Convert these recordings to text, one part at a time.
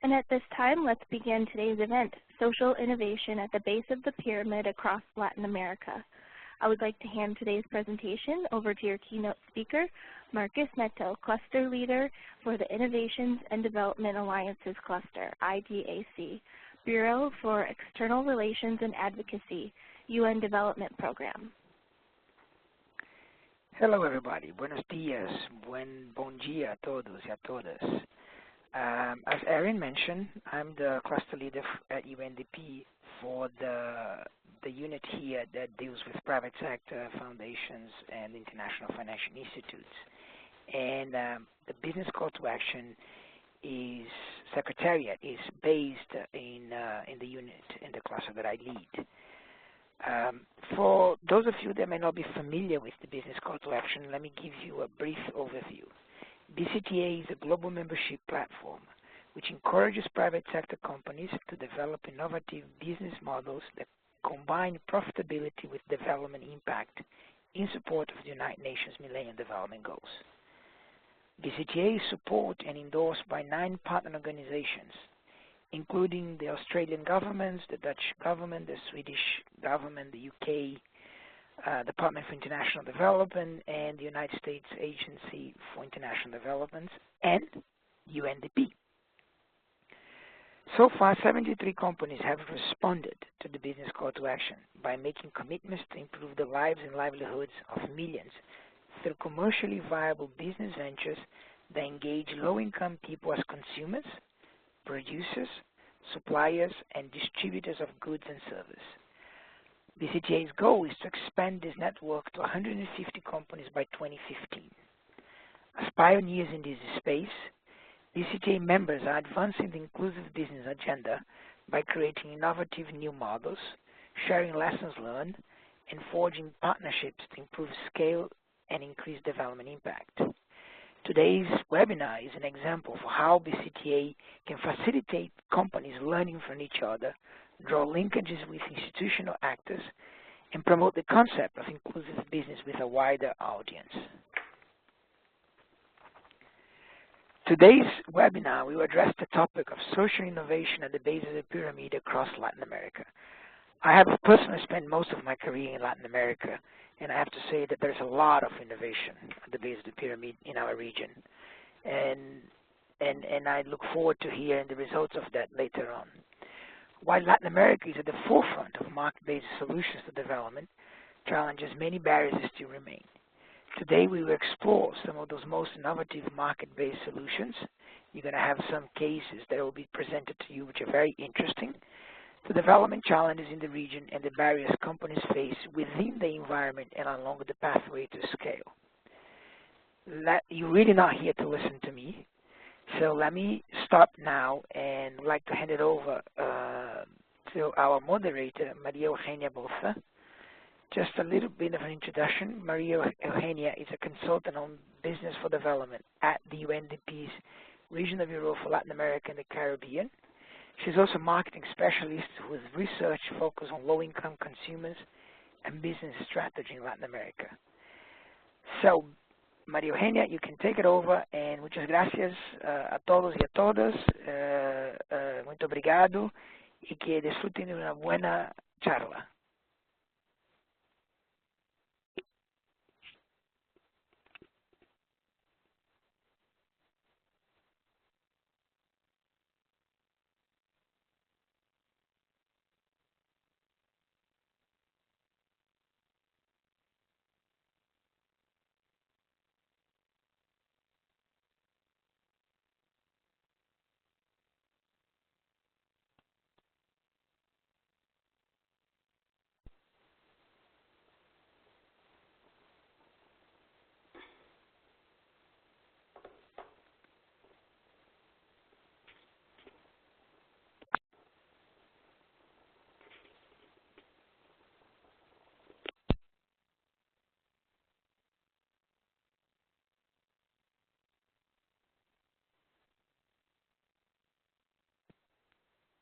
And at this time, let's begin today's event, Social Innovation at the Base of the Pyramid Across Latin America. I would like to hand today's presentation over to your keynote speaker, Marcus Neto, Cluster Leader for the Innovations and Development Alliances Cluster, IDAC, Bureau for External Relations and Advocacy, UN Development Program. Hello everybody, buenos dias, bon dia a todos y a todas. As Erin mentioned, I'm the cluster leader at UNDP for the unit here that deals with private sector, foundations, and international financial institutes. And the business call to action secretariat is based in the unit, in the cluster that I lead. For those of you that may not be familiar with the business call to action, let me give you a brief overview. BCtA is a global membership platform which encourages private sector companies to develop innovative business models that combine profitability with development impact in support of the United Nations Millennium Development Goals. BCtA is supported and endorsed by 9 partner organizations, including the Australian governments, the Dutch government, the Swedish government, the UK, Department for International Development, and the United States Agency for International Development, and UNDP. So far, 73 companies have responded to the business call to action by making commitments to improve the lives and livelihoods of millions through commercially viable business ventures that engage low-income people as consumers, producers, suppliers, and distributors of goods and services. BCTA's goal is to expand this network to 150 companies by 2015. As pioneers in this space, BCtA members are advancing the inclusive business agenda by creating innovative new models, sharing lessons learned, and forging partnerships to improve scale and increase development impact. Today's webinar is an example for how BCtA can facilitate companies learning from each other, draw linkages with institutional actors, and promote the concept of inclusive business with a wider audience. Today's webinar will address the topic of social innovation at the base of the pyramid across Latin America. I have personally spent most of my career in Latin America, and I have to say that there's a lot of innovation at the base of the pyramid in our region. And I look forward to hearing the results of that later on. While Latin America is at the forefront of market-based solutions to development, challenges, many barriers still remain. Today we will explore some of those most innovative market-based solutions. You're going to have some cases that will be presented to you which are very interesting, the development challenges in the region and the barriers companies face within the environment and along the pathway to scale. You're really not here to listen to me, so let me stop now and I'd like to hand it over to our moderator, Maria Eugenia Boza. Just a little bit of an introduction. Maria Eugenia is a consultant on business for development at the UNDP's Regional Bureau for Latin America and the Caribbean. She's also a marketing specialist with research focused on low-income consumers and business strategy in Latin America. So, Maria Eugenia, you can take it over, and muchas gracias a todos y a todas. Muito obrigado, y que disfruten de una buena charla.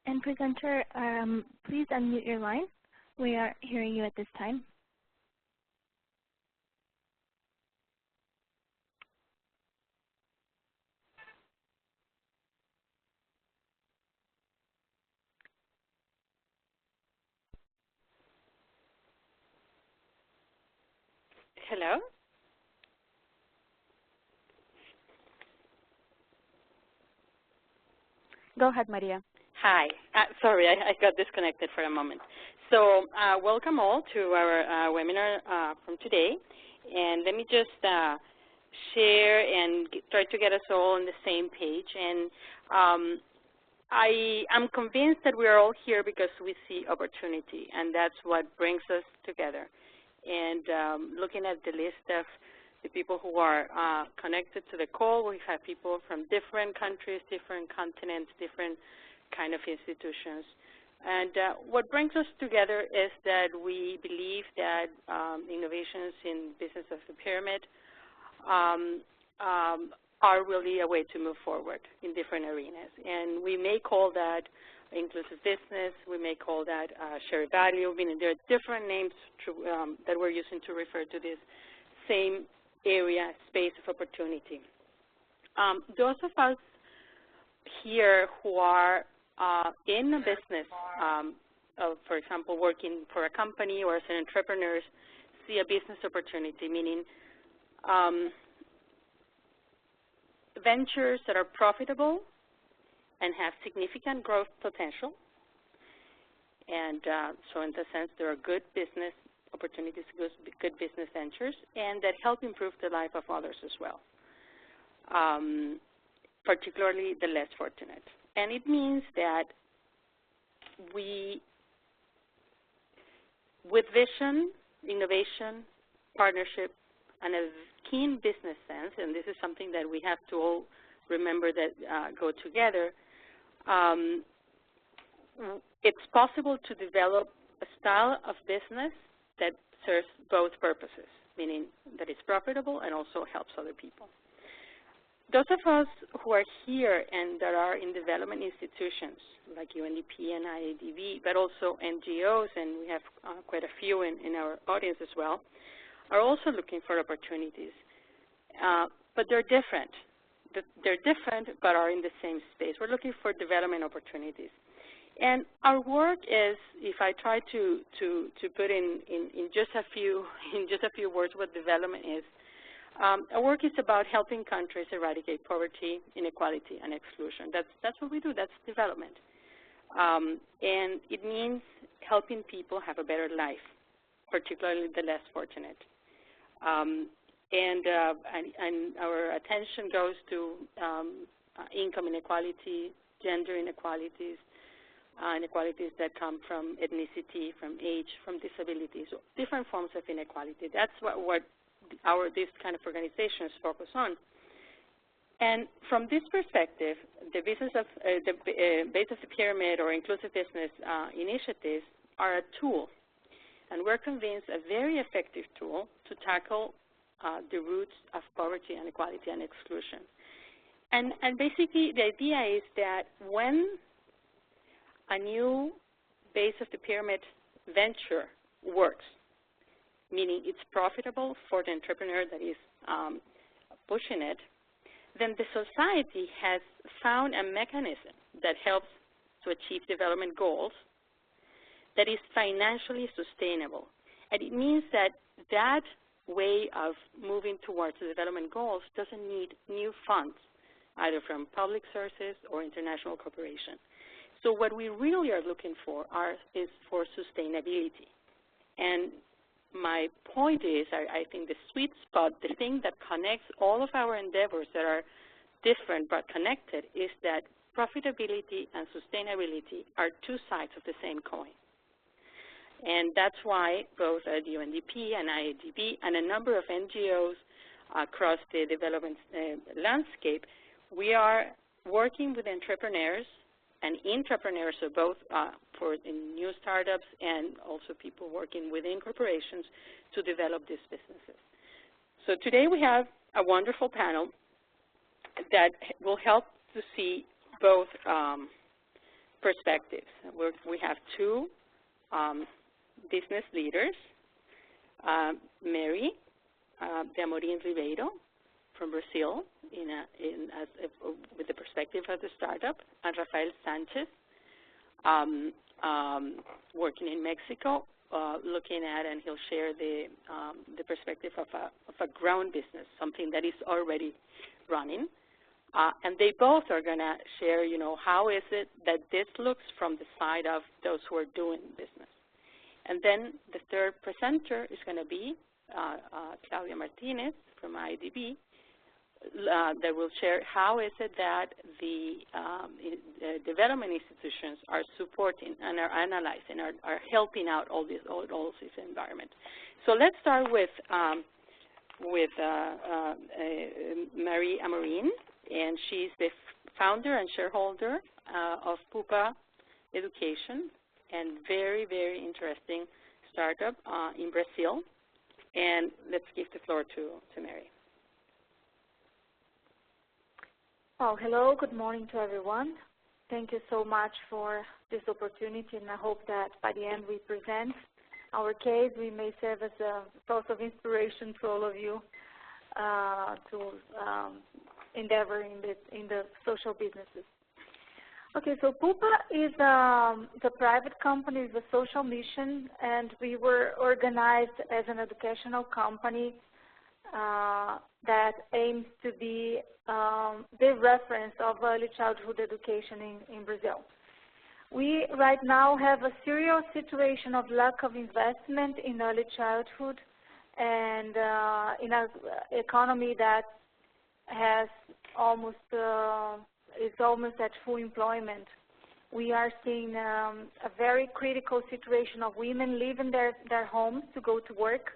And presenter, please unmute your line. We are hearing you at this time. Hello? Go ahead, Maria. Hi. Sorry, I got disconnected for a moment. So welcome all to our webinar from today. And let me just share and try to get us all on the same page. And I am convinced that we are all here because we see opportunity, and that's what brings us together. And looking at the list of the people who are connected to the call, we have people from different countries, different continents, different kind of institutions. And what brings us together is that we believe that innovations in business of the pyramid are really a way to move forward in different arenas. And we may call that inclusive business, we may call that shared value, meaning there are different names that we're using to refer to this same area, space of opportunity. Those of us here who are in a business, for example, working for a company or as an entrepreneur, see a business opportunity, meaning ventures that are profitable and have significant growth potential. And so in the sense, there are good business opportunities, good business ventures, and that help improve the life of others as well, particularly the less fortunate. And it means that we, with vision, innovation, partnership, and a keen business sense, and this is something that we have to all remember that go together, it's possible to develop a style of business that serves both purposes, meaning that it's profitable and also helps other people. Those of us who are here and that are in development institutions like UNDP and IADB, but also NGOs, and we have quite a few in our audience as well, are also looking for opportunities. But they're different. They're different but are in the same space. We're looking for development opportunities. And our work is, if I try to put in just a few words what development is, our work is about helping countries eradicate poverty, inequality, and exclusion. That's what we do. That's development. And it means helping people have a better life, particularly the less fortunate. And our attention goes to income inequality, gender inequalities, inequalities that come from ethnicity, from age, from disabilities, so different forms of inequality. That's what this kind of organizations focus on. And from this perspective, the business of the base of the pyramid or inclusive business initiatives are a tool, and we're convinced a very effective tool to tackle the roots of poverty, inequality, and exclusion. And basically, the idea is that when a new base of the pyramid venture works, meaning it's profitable for the entrepreneur that is pushing it, then the society has found a mechanism that helps to achieve development goals that is financially sustainable. And it means that that way of moving towards the development goals doesn't need new funds, either from public sources or international cooperation. So what we really are looking for is for sustainability. And my point is, I think the sweet spot, the thing that connects all of our endeavors that are different but connected, is that profitability and sustainability are two sides of the same coin. And that's why both at UNDP and IADB and a number of NGOs across the development landscape, we are working with entrepreneurs and intrapreneurs, so both for new startups and also people working within corporations to develop these businesses. So today we have a wonderful panel that will help to see both perspectives. We have two business leaders, Mary de Amorim Ribeiro from Brazil with the perspective of the startup, and Rafael Sanchez working in Mexico looking at, and he'll share the perspective of a ground business, something that is already running. And they both are going to share, how is it that this looks from the side of those who are doing business. And then the third presenter is going to be Claudia Martinez from IDB, that will share how is it that the development institutions are supporting and are analyzing, are helping out all this environment. So let's start with Marie Amorim, and she's the founder and shareholder of PUPA Education, and very, very interesting startup in Brazil. And let's give the floor to Mary. Oh, hello, good morning to everyone. Thank you so much for this opportunity, and I hope that by the end we present our case, we may serve as a source of inspiration to all of you to endeavor in the social businesses. Okay, so PUPA is a private company, it's a social mission, and we were organized as an educational company that aims to be the reference of early childhood education in Brazil. We right now have a serious situation of lack of investment in early childhood, and in an economy that has is almost at full employment. We are seeing a very critical situation of women leaving their homes to go to work,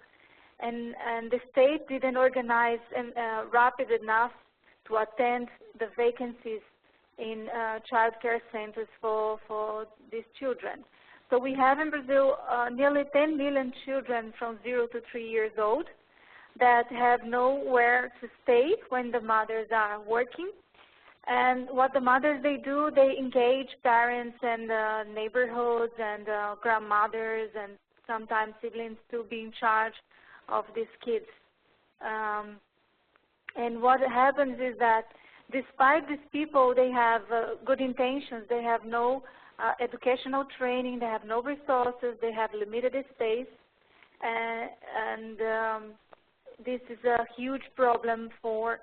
and the state didn't organize rapid enough to attend the vacancies in child care centers for these children. So we have in Brazil nearly 10 million children from 0 to 3 years old that have nowhere to stay when the mothers are working. And what the mothers, they do, they engage parents and neighborhoods and grandmothers and sometimes siblings to be in charge of these kids. And what happens is that despite these people, they have good intentions, they have no educational training, they have no resources, they have limited space, and this is a huge problem for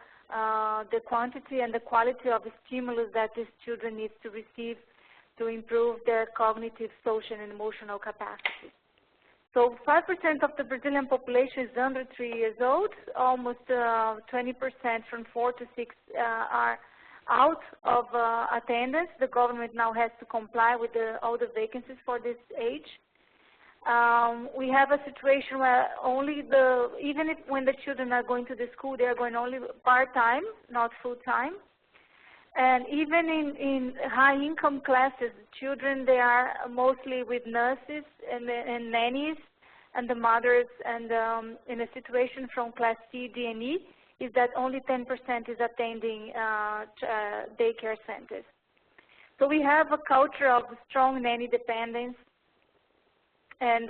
the quantity and the quality of the stimulus that these children need to receive to improve their cognitive, social, and emotional capacity. So 5% of the Brazilian population is under 3 years old. Almost 20% from 4 to 6 are out of attendance. The government now has to comply with all the vacancies for this age. We have a situation where even when the children are going to the school, they are going only part-time, not full-time. And even in high-income classes, children, they are mostly with nurses and nannies, and the mothers, and in a situation from class C, D, and E, is that only 10% is attending daycare centers. So we have a culture of strong nanny dependence, and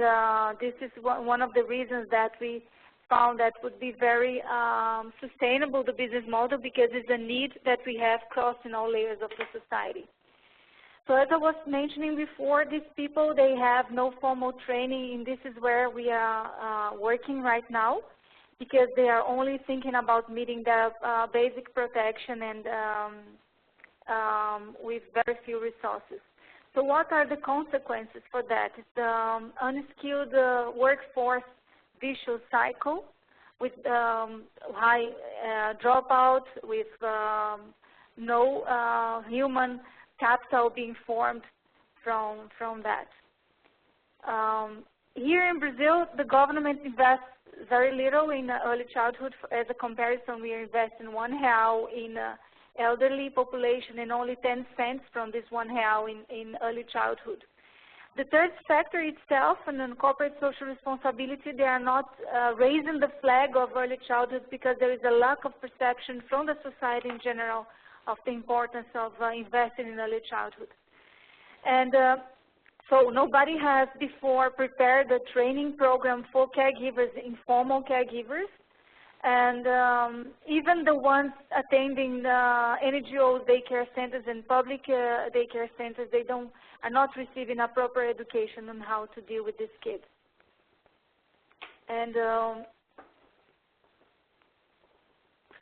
this is one of the reasons that we found that would be very sustainable, the business model, because it's a need that we have crossing all layers of the society. So as I was mentioning before, these people, they have no formal training, and this is where we are working right now, because they are only thinking about meeting their basic protection and with very few resources. So what are the consequences for that? It's the unskilled workforce vicious cycle with high dropout, with no human capital being formed from that. Here in Brazil, the government invests very little in early childhood. As a comparison, we invest in R$1 in elderly population and only 10 cents from this R$1 in early childhood. The third sector itself, and in corporate social responsibility, they are not raising the flag of early childhood because there is a lack of perception from the society in general of the importance of investing in early childhood. And so nobody has before prepared a training program for caregivers, informal caregivers, and even the ones attending NGO daycare centers and public daycare centers, are not receiving a proper education on how to deal with these kids. And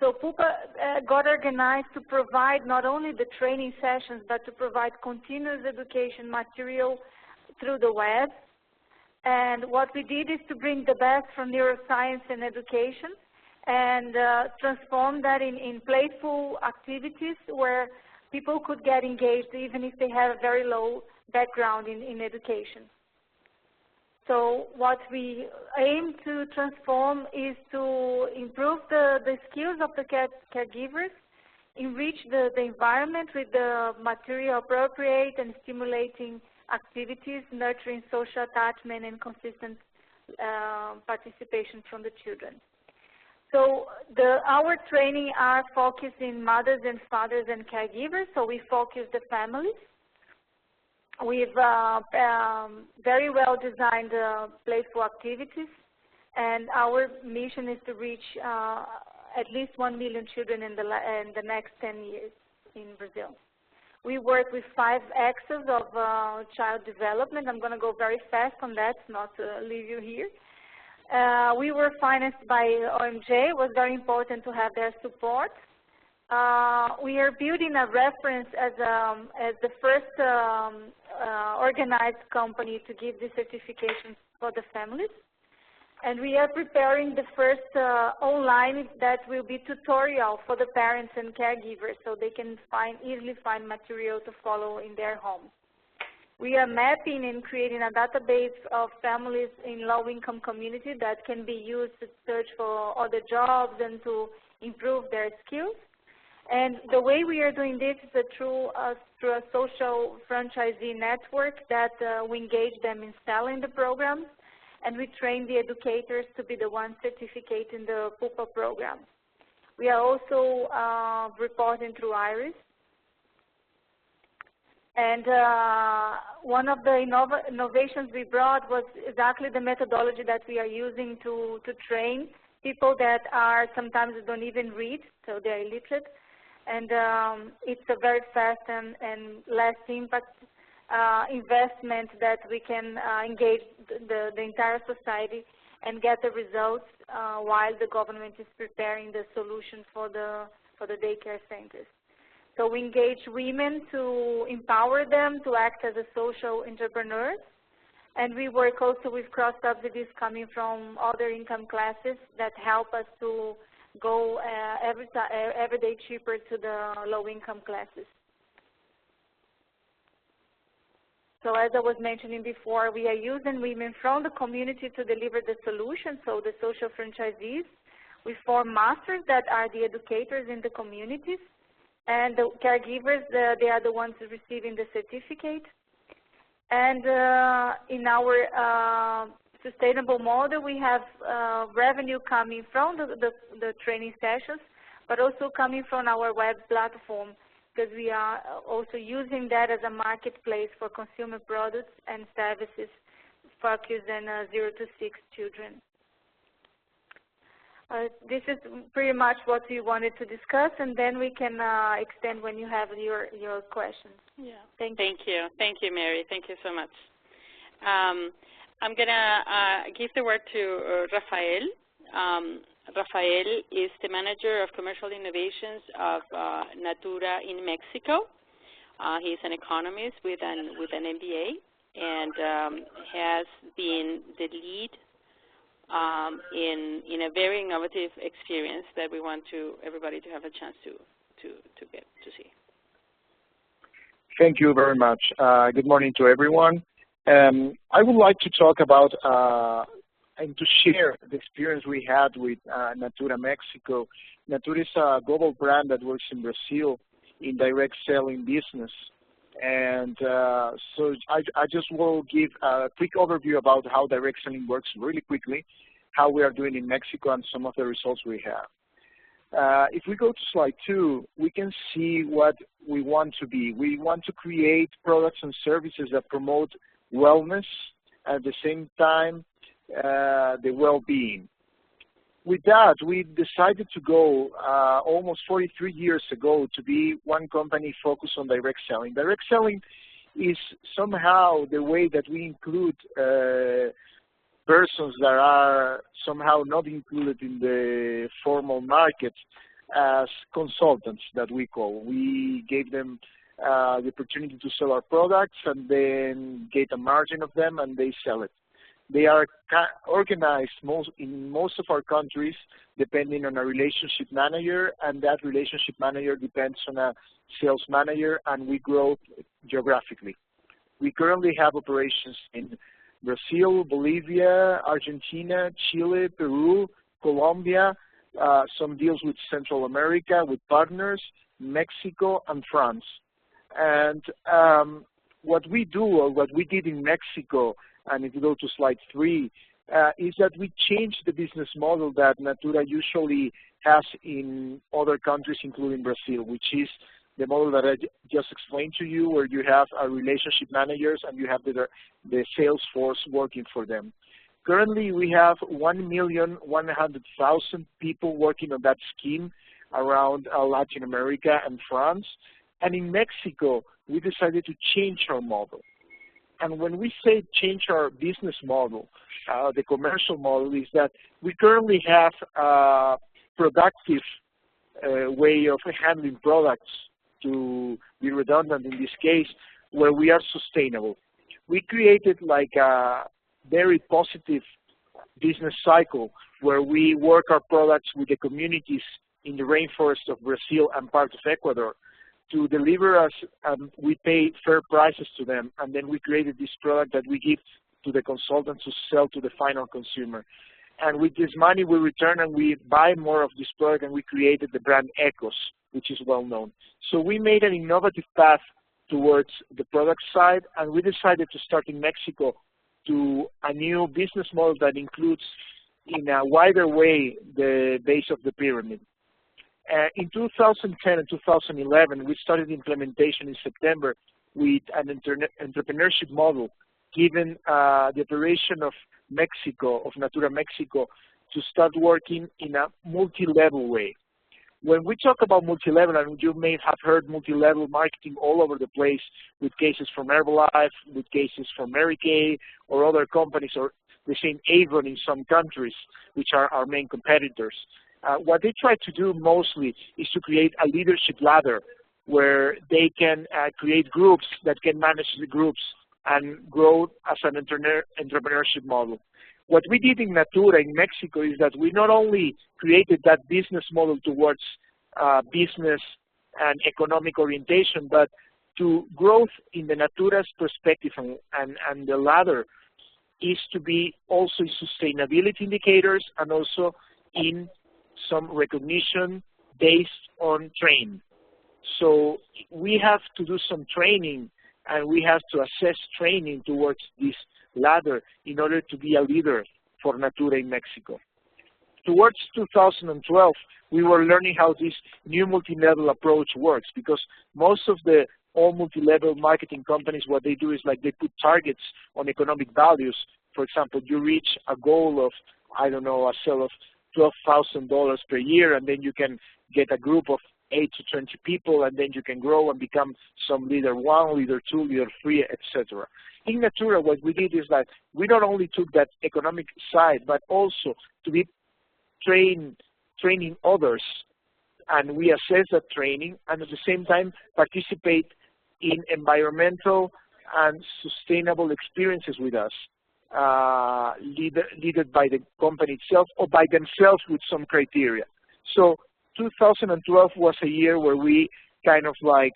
so PUPA got organized to provide not only the training sessions, but to provide continuous education material through the web. And what we did is to bring the best from neuroscience and education and transform that in playful activities where people could get engaged even if they have a very low background in education. So what we aim to transform is to improve the skills of the caregivers, enrich the environment with the material appropriate and stimulating activities, nurturing social attachment and consistent participation from the children. So our training are focused in mothers and fathers and caregivers, so we focus the families. We've very well designed playful activities, and our mission is to reach at least 1 million children in the next 10 years in Brazil. We work with 5 axes of child development. I'm going to go very fast on that, not to leave you here. We were financed by OMJ. It was very important to have their support. We are building a reference as the first organized company to give the certifications for the families. And we are preparing the first online that will be tutorial for the parents and caregivers so they can easily find material to follow in their home. We are mapping and creating a database of families in low-income community that can be used to search for other jobs and to improve their skills. And the way we are doing this is through a social franchisee network that we engage them in selling the program, and we train the educators to be the ones certificating the PUPA program. We are also reporting through IRIS. And one of the innovations we brought was exactly the methodology that we are using to train people that are sometimes don't even read, so they're illiterate. And it's a very fast and less impact investment that we can engage the entire society and get the results while the government is preparing the solution for the daycare centers. So we engage women to empower them to act as a social entrepreneurs, and we work also with cross-subsidies coming from other income classes that help us to go every day cheaper to the low-income classes. So as I was mentioning before, we are using women from the community to deliver the solution, so the social franchisees. We form masters that are the educators in the communities, and the caregivers, they are the ones receiving the certificate. And in our sustainable model, we have revenue coming from the training sessions, but also coming from our web platform, because we are also using that as a marketplace for consumer products and services focused on 0 to 6 children. This is pretty much what we wanted to discuss, and then we can extend when you have your questions. Yeah. Thank you. Thank you, Mary. Thank you so much. I'm going to give the word to Rafael. Rafael is the Manager of Commercial Innovations of Natura in Mexico. He's an economist with an MBA and has been the lead in a very innovative experience that we want everybody to have a chance to get to see. Thank you very much. Good morning to everyone. I would like to talk about and to share the experience we had with Natura Mexico. Natura is a global brand that works in Brazil in direct selling business. And so I just will give a quick overview about how direct selling works really quickly, how we are doing in Mexico, and some of the results we have. If we go to slide 2, we can see what we want to be. We want to create products and services that promote wellness, at the same time the well-being. With that, we decided to go almost 43 years ago to be one company focused on direct selling. Direct selling is somehow the way that we include persons that are somehow not included in the formal market as consultants that we call. We gave them the opportunity to sell our products and then get a margin of them and they sell it. They are organized in most of our countries depending on a relationship manager, and that relationship manager depends on a sales manager, and we grow geographically. We currently have operations in Brazil, Bolivia, Argentina, Chile, Peru, Colombia, some deals with Central America, with partners, Mexico, and France. And what we do, or what we did in Mexico, and if you go to slide 3, is that we changed the business model that Natura usually has in other countries, including Brazil, which is the model that I just explained to you, where you have a relationship managers and you have the sales force working for them. Currently, we have 1,100,000 people working on that scheme around Latin America and France. And in Mexico, we decided to change our model. And when we say change our business model, the commercial model, is that we currently have a productive way of handling products, to be redundant in this case, where we are sustainable. We created like a very positive business cycle where we work our products with the communities in the rainforest of Brazil and part of Ecuador to deliver us, we pay fair prices to them, and then we created this product that we give to the consultants to sell to the final consumer. And with this money, we return and we buy more of this product, and we created the brand Ecos, which is well known. So we made an innovative path towards the product side, and we decided to start in Mexico to a new business model that includes in a wider way the base of the pyramid. In 2010 and 2011, we started implementation in September with an entrepreneurship model, given the operation of Mexico, of Natura Mexico, to start working in a multi-level way. When we talk about multi-level, and you may have heard multi-level marketing all over the place with cases from Herbalife, with cases from Mary Kay, or other companies, or the same Avon in some countries, which are our main competitors. What they try to do mostly is to create a leadership ladder where they can create groups that can manage the groups and grow as an entrepreneurship model. What we did in Natura in Mexico is that we not only created that business model towards business and economic orientation, but to growth in the Natura's perspective, and the ladder is to be also in sustainability indicators and also in some recognition based on training. So we have to do some training, and we have to assess training towards this ladder in order to be a leader for Natura in Mexico. Towards 2012, we were learning how this new multi-level approach works, because most of the all multi-level marketing companies, what they do is like they put targets on economic values. For example, you reach a goal of, I don't know, a sale of $12,000 per year, and then you can get a group of 8 to 20 people, and then you can grow and become some leader 1, leader 2, leader 3, etc. In Natura, what we did is that we not only took that economic side, but also to be training others, and we assess that training, and at the same time participate in environmental and sustainable experiences with us, led by the company itself or by themselves with some criteria. So 2012 was a year where we kind of like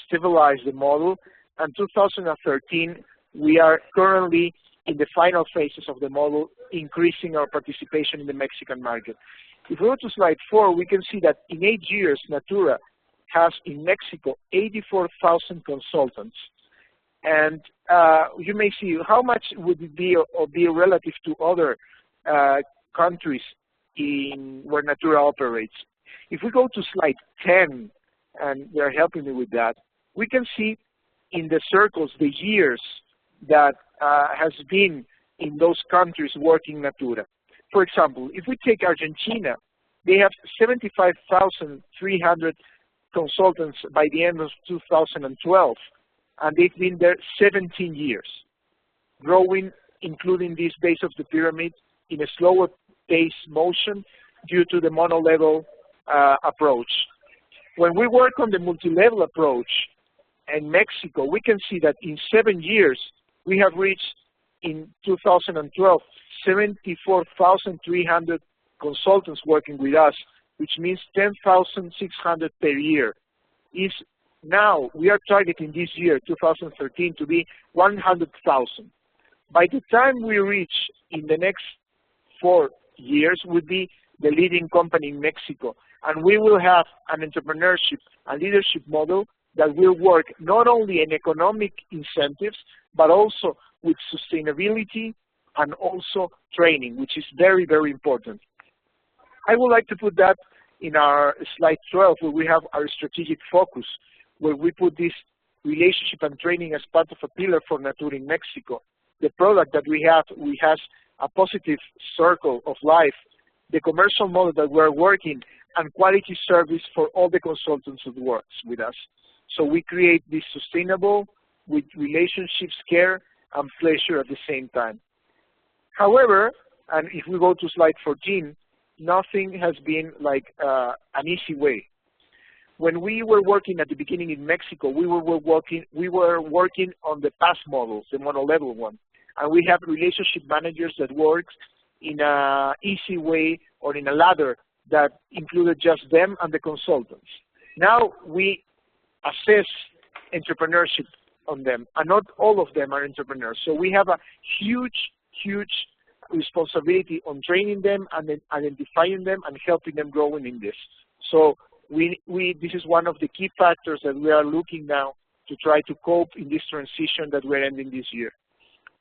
stabilized the model, and 2013 we are currently in the final phases of the model, increasing our participation in the Mexican market. If we go to slide 4, we can see that in 8 years, Natura has in Mexico 84,000 consultants. And you may see how much would it be or be relative to other countries where Natura operates. If we go to slide 10, and they're helping me with that, we can see in the circles the years that has been in those countries working Natura. For example, if we take Argentina, they have 75,300 consultants by the end of 2012, and they've been there 17 years, growing including this base of the pyramid in a slower pace motion due to the mono-level approach. When we work on the multi-level approach in Mexico, we can see that in 7 years, we have reached, in 2012, 74,300 consultants working with us, which means 10,600 per year. Now, we are targeting this year, 2013, to be 100,000. By the time we reach in the next 4 years, we'll be the leading company in Mexico. And we will have an entrepreneurship and leadership model that will work not only in economic incentives, but also with sustainability and also training, which is very, very important. I would like to put that in our slide 12, where we have our strategic focus, where we put this relationship and training as part of a pillar for Natura in Mexico. The product that we have has a positive circle of life, the commercial model that we're working, and quality service for all the consultants who work with us. So we create this sustainable with relationships, care, and pleasure at the same time. However, and if we go to slide 14, nothing has been like an easy way. When we were working at the beginning in Mexico, we were working on the past model, the mono-level one. And we have relationship managers that work in an easy way or in a ladder that included just them and the consultants. Now we assess entrepreneurship on them, and not all of them are entrepreneurs. So we have a huge, huge responsibility on training them and then identifying them and helping them growing in this. So this is one of the key factors that we are looking now to try to cope in this transition that we're ending this year.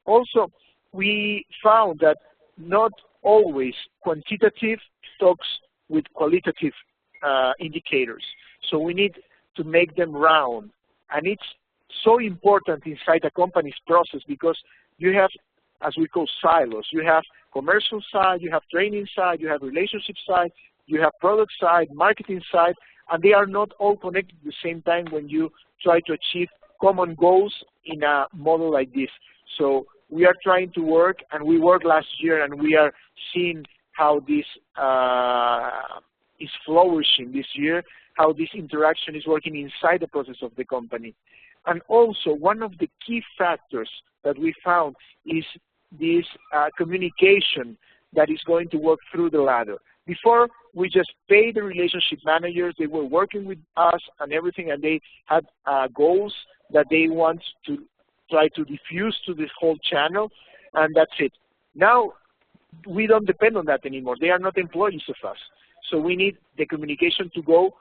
Also, we found that not always quantitative talks with qualitative indicators. So we need to make them round. And it's so important inside a company's process because you have, as we call silos, you have commercial side, you have training side, you have relationship side, you have product side, marketing side, and they are not all connected at the same time when you try to achieve common goals in a model like this. So we are trying to work, and we worked last year, and we are seeing how this is flourishing this year, how this interaction is working inside the process of the company. And also, one of the key factors that we found is this communication that is going to work through the ladder. Before, we just pay the relationship managers. They were working with us and everything, and they had goals that they want to try to diffuse to this whole channel, and that's it. Now, we don't depend on that anymore. They are not employees of us. So we need the communication to go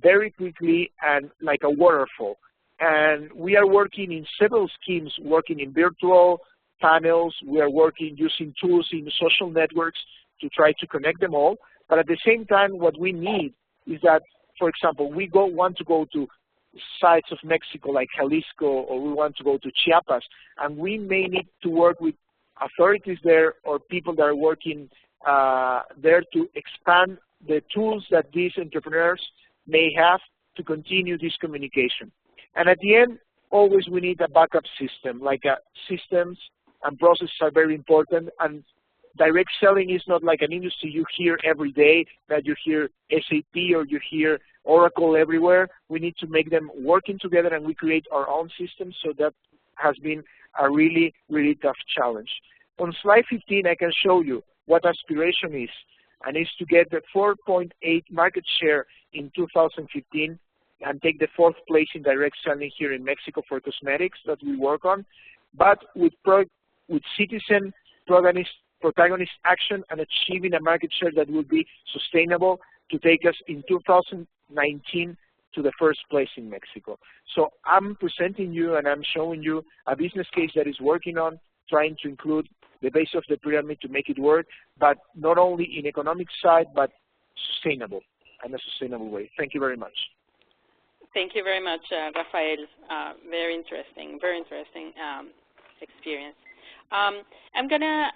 very quickly and like a waterfall. And we are working in several schemes, working in virtual panels. We are working using tools in social networks to try to connect them all. But at the same time, what we need is that, for example, we want to go to sites of Mexico like Jalisco, or we want to go to Chiapas, and we may need to work with authorities there or people that are working there to expand the tools that these entrepreneurs may have to continue this communication. And at the end, always we need a backup system, like systems and processes are very important. And direct selling is not like an industry you hear every day, that you hear SAP or you hear Oracle everywhere. We need to make them working together, and we create our own systems. So that has been a really, really tough challenge. On slide 15, I can show you what aspiration is, and it's to get the 4.8 market share in 2015 and take the 4th place in direct selling here in Mexico for cosmetics that we work on, but with citizen protagonist action and achieving a market share that will be sustainable to take us in 2019 to the 1st place in Mexico. So I'm presenting you and I'm showing you a business case that is working on trying to include the base of the pyramid to make it work, but not only in economic side, but sustainable, and a sustainable way. Thank you very much. Thank you very much, Rafael. Very interesting experience. I'm gonna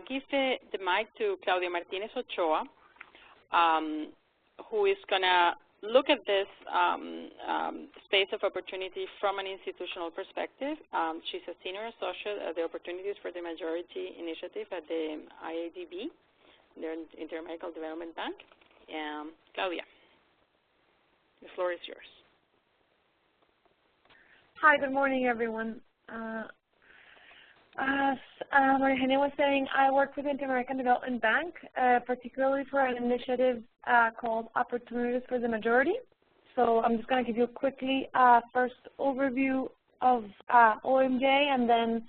give the mic to Claudia Martinez Ochoa, who is gonna look at this space of opportunity from an institutional perspective. She's a senior associate at the Opportunities for the Majority Initiative at the IADB, the Inter-American Development Bank. Claudia, the floor is yours. Hi, good morning, everyone. As Eugenia was saying, I work with the Inter-American Development Bank, particularly for an initiative called Opportunities for the Majority. So I'm just going to give you quickly first overview of OMJ, and then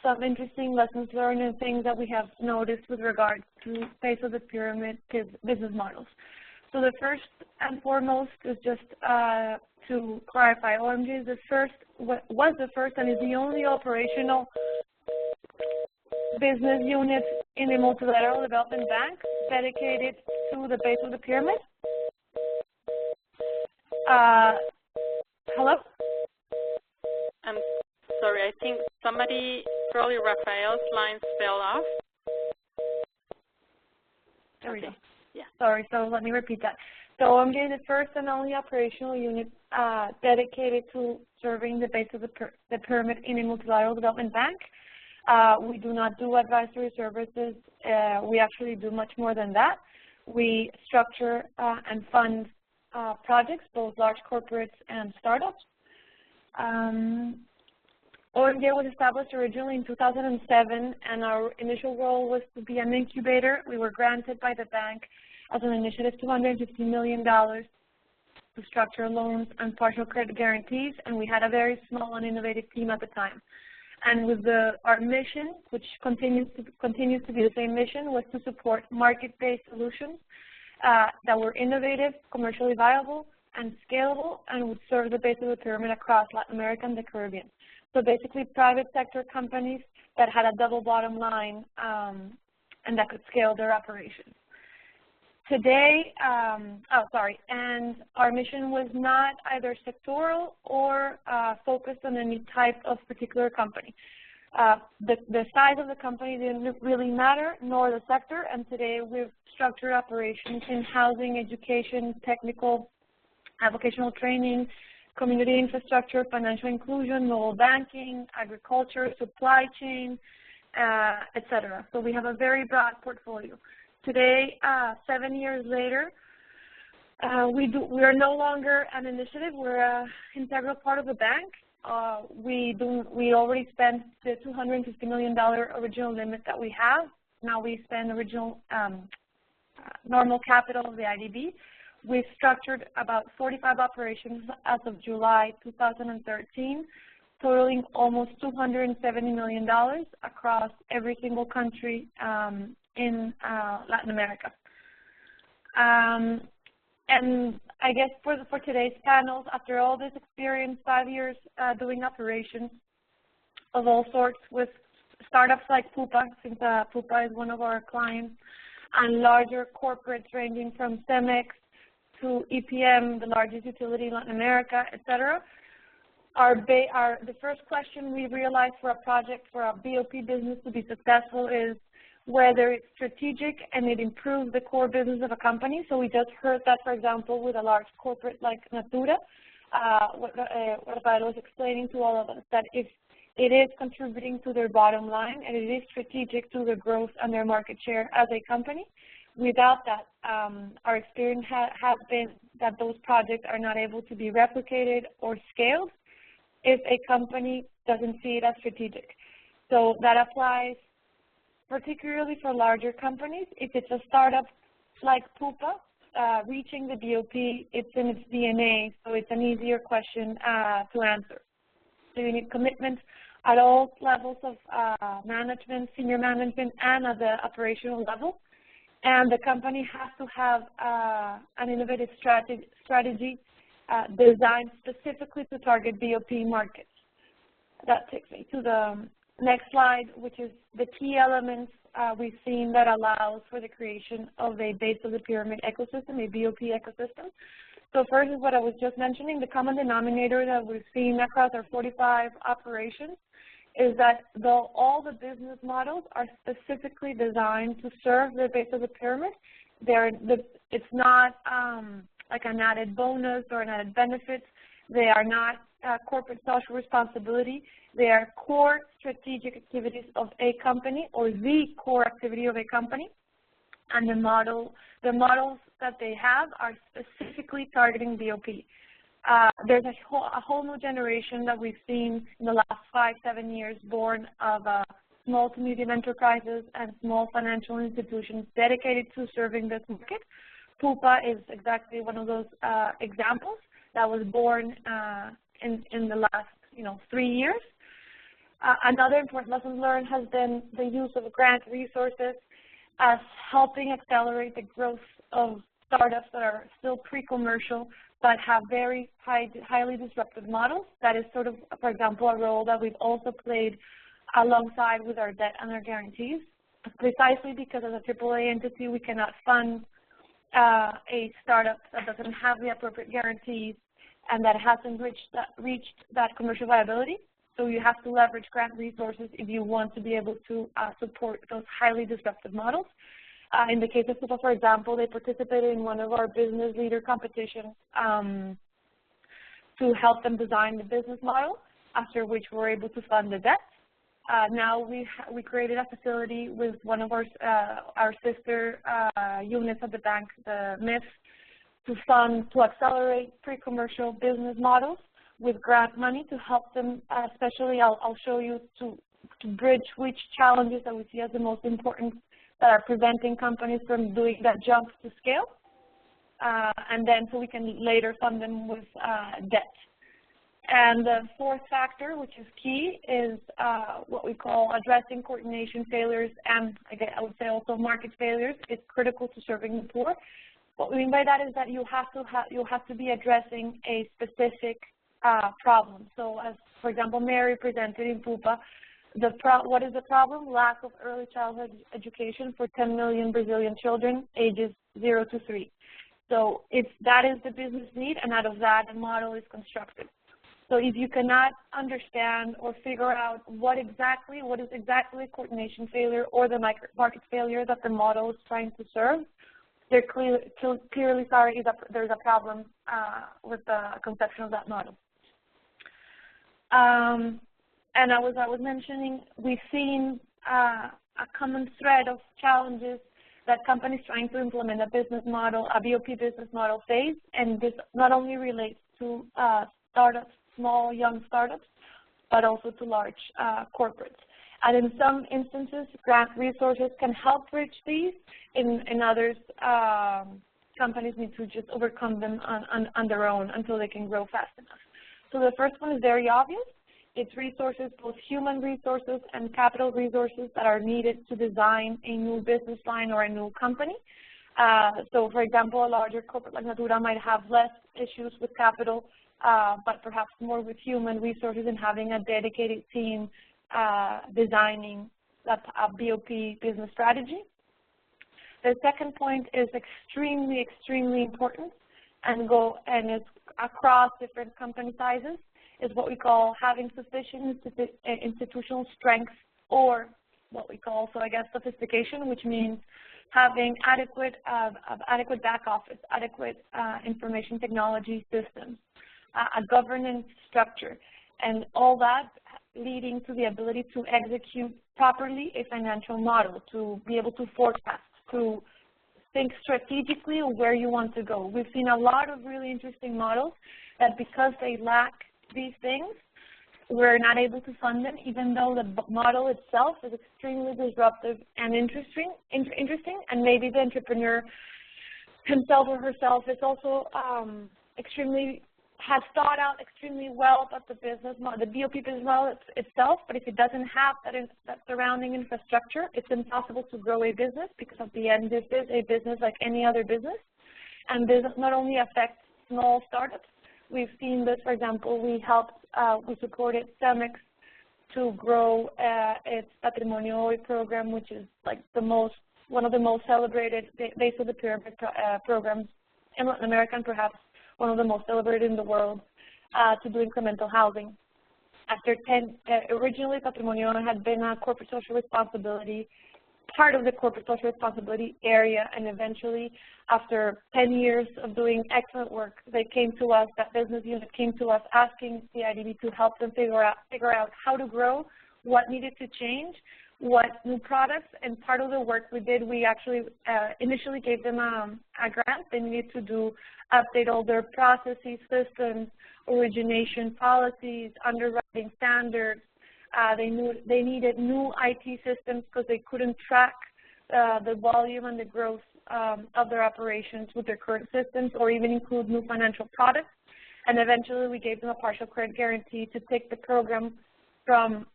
some interesting lessons learned and things that we have noticed with regard to base of the pyramid business models. So the first and foremost is just to clarify, OMJ is was the first and is the only operational business unit in the Multilateral Development Bank dedicated to the base of the pyramid. Hello? I'm sorry, I think somebody, probably Rafael's lines fell off. There we go. Yeah. Sorry, so let me repeat that. So OMJ is the first and only operational unit dedicated to serving the base of the pyramid in a multilateral development bank. We do not do advisory services. We actually do much more than that. We structure and fund projects, both large corporates and startups. OMJ was established originally in 2007, and our initial role was to be an incubator. We were granted by the bank as an initiative $250 million to structure loans and partial credit guarantees, and we had a very small and innovative team at the time. And with our mission, which continues to be the same mission, was to support market-based solutions that were innovative, commercially viable, and scalable, and would serve the base of the pyramid across Latin America and the Caribbean. So basically, private sector companies that had a double bottom line and that could scale their operations. Today, and our mission was not either sectoral or focused on any type of particular company. The size of the company didn't really matter, nor the sector, and today we've structured operations in housing, education, technical, vocational training, community infrastructure, financial inclusion, mobile banking, agriculture, supply chain, etc. So we have a very broad portfolio. Today, 7 years later, we are no longer an initiative. We're an integral part of the bank. We already spent the $250 million original limit that we have. Now we spend original normal capital of the IDB. We've structured about 45 operations as of July 2013, totaling almost $270 million across every single country in Latin America. And I guess for today's panels, after all this experience, 5 years doing operations of all sorts with startups like PUPA, since PUPA is one of our clients, and larger corporates ranging from CEMEX to EPM, the largest utility in Latin America, etc. The first question we realized for a project, for a BoP business to be successful is whether it's strategic and it improves the core business of a company. So we just heard that, for example, with a large corporate like Natura, what Rafael was explaining to all of us, that if it is contributing to their bottom line and it is strategic to their growth and their market share as a company. Without that, our experience has been that those projects are not able to be replicated or scaled if a company doesn't see it as strategic. So that applies particularly for larger companies. If it's a startup like PUPA, reaching the BoP, it's in its DNA, so it's an easier question to answer. So you need commitment at all levels of management, senior management, and at the operational level. And the company has to have an innovative strategy designed specifically to target BoP markets. That takes me to the next slide, which is the key elements we've seen that allows for the creation of a base of the pyramid ecosystem, a BoP ecosystem. So first is what I was just mentioning, the common denominator that we've seen across our 45 operations is that though all the business models are specifically designed to serve the base of the pyramid, it's not like an added bonus or an added benefit. They are not corporate social responsibility. They are core strategic activities of a company, or the core activity of a company. And the models that they have are specifically targeting BoP. There's a whole new generation that we've seen in the last 5-7 years born of small to medium enterprises and small financial institutions dedicated to serving this market. PUPA is exactly one of those examples that was born in the last 3 years. Another important lesson learned has been the use of grant resources as helping accelerate the growth of startups that are still pre-commercial but have very highly disruptive models. That is sort of, for example, a role that we've also played alongside with our debt and our guarantees, precisely because as a AAA entity, we cannot fund a startup that doesn't have the appropriate guarantees and that hasn't reached that commercial viability. So you have to leverage grant resources if you want to be able to support those highly disruptive models. In the case of PUPA, for example, they participated in one of our business leader competitions to help them design the business model, after which we're able to fund the debt. Now we created a facility with one of our sister units at the bank, the MIF, to accelerate pre-commercial business models with grant money to help them, especially I'll show you to bridge which challenges that we see as the most important that are preventing companies from doing that jump to scale, and then so we can later fund them with debt. And the fourth factor, which is key, is what we call addressing coordination failures and, again, I would say also market failures. It's critical to serving the poor. What we mean by that is that you have to be addressing a specific problem. So, as for example, Mary presented in PUPA, what is the problem? Lack of early childhood education for 10 million Brazilian children ages 0 to 3. So if that is the business need, and out of that, the model is constructed. So if you cannot understand or figure out what is exactly coordination failure or the market failure that the model is trying to serve, there's clearly there's a problem with the conception of that model. And as I was mentioning, we've seen a common thread of challenges that companies trying to implement a business model, a BoP business model face, and this not only relates to startups, small, young startups, but also to large corporates. And in some instances, grant resources can help bridge these. In others, companies need to just overcome them on their own until they can grow fast enough. So the first one is very obvious. It's resources, both human resources and capital resources that are needed to design a new business line or a new company. So, for example, a larger corporate like Natura might have less issues with capital, but perhaps more with human resources and having a dedicated team designing that BoP business strategy. The second point is extremely, extremely important and it's across different company sizes, is what we call having sufficient institutional strength, or what we call, so I guess, sophistication, which means having adequate back office, adequate information technology systems, a governance structure, and all that leading to the ability to execute properly a financial model, to be able to forecast, to think strategically where you want to go. We've seen a lot of really interesting models that, because they lack these things, we're not able to fund them, even though the model itself is extremely disruptive and interesting, and maybe the entrepreneur himself or herself is also has thought out extremely well about the business model, the BoP business model itself, but if it doesn't have that surrounding infrastructure, it's impossible to grow a business, because at the end, this is a business like any other business, and this not only affects small startups. We've seen this, for example, we supported CEMEX to grow its Patrimonio program, which is like one of the most celebrated base of the pyramid programs in Latin America, and perhaps one of the most celebrated in the world, to do incremental housing. Originally Patrimonio had been a corporate social responsibility part of the corporate social responsibility area, and eventually, after 10 years of doing excellent work, they came to us, that business unit came to us asking the IDB to help them figure out how to grow, what needed to change, what new products, and part of the work we did, we actually initially gave them a grant. They needed to update all their processes, systems, origination policies, underwriting standards. They needed new IT systems because they couldn't track the volume and the growth of their operations with their current systems, or even include new financial products. And eventually we gave them a partial credit guarantee to take the program from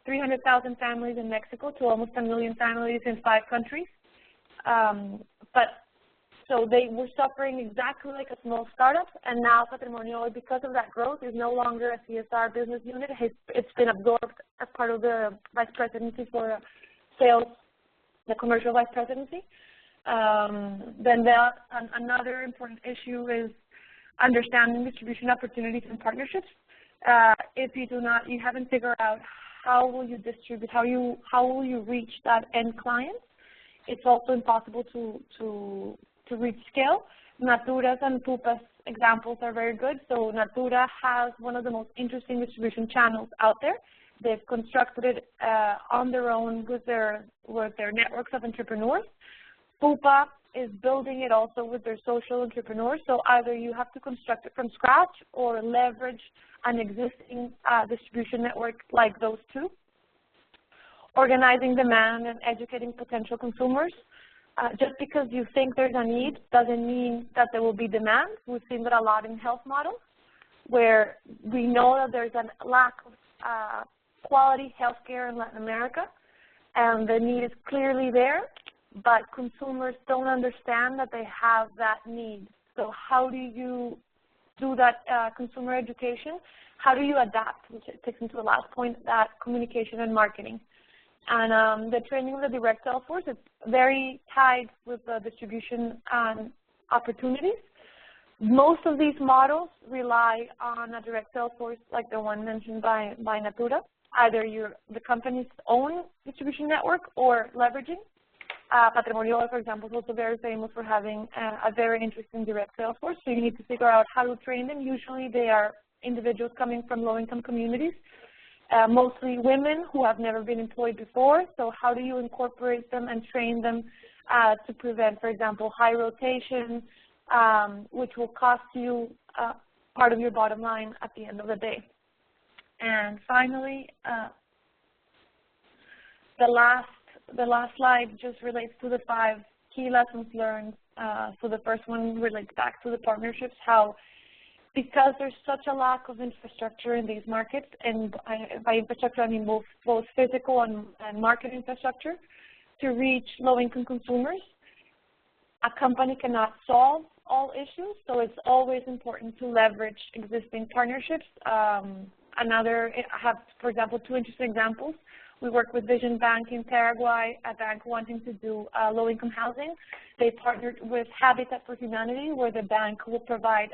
300,000 families in Mexico to almost 1 million families in 5 countries. So they were suffering exactly like a small startup, and now Patrimonio, because of that growth, is no longer a CSR business unit. It's been absorbed as part of the Vice Presidency for Sales, the Commercial Vice Presidency. Then another important issue is understanding distribution opportunities and partnerships. If you haven't figured out how will you distribute, how will you reach that end client, it's also impossible to reach scale. Natura's and PUPA's examples are very good. So Natura has one of the most interesting distribution channels out there. They've constructed it on their own with their networks of entrepreneurs. PUPA is building it also with their social entrepreneurs. So either you have to construct it from scratch or leverage an existing distribution network like those two. Organizing demand and educating potential consumers. Just because you think there's a need doesn't mean that there will be demand. We've seen that a lot in health models, where we know that there's a lack of quality healthcare in Latin America, and the need is clearly there, but consumers don't understand that they have that need. So how do you do that consumer education? How do you adapt, which takes me to the last point, that communication and marketing. And the training of the direct sales force is very tied with the distribution opportunities. Most of these models rely on a direct sales force like the one mentioned by Natura, either the company's own distribution network or leveraging. Patrimonio, for example, is also very famous for having a very interesting direct sales force, so you need to figure out how to train them. Usually they are individuals coming from low-income communities. Mostly women who have never been employed before, so how do you incorporate them and train them to prevent, for example, high rotation, which will cost you part of your bottom line at the end of the day. And finally, the last slide just relates to the 5 key lessons learned. So the first one relates back to the partnerships, how because there's such a lack of infrastructure in these markets, and by infrastructure I mean both physical and market infrastructure, to reach low-income consumers, a company cannot solve all issues, so it's always important to leverage existing partnerships. I have, for example, 2 interesting examples. We work with Vision Bank in Paraguay, a bank wanting to do low-income housing. They partnered with Habitat for Humanity, where the bank will provide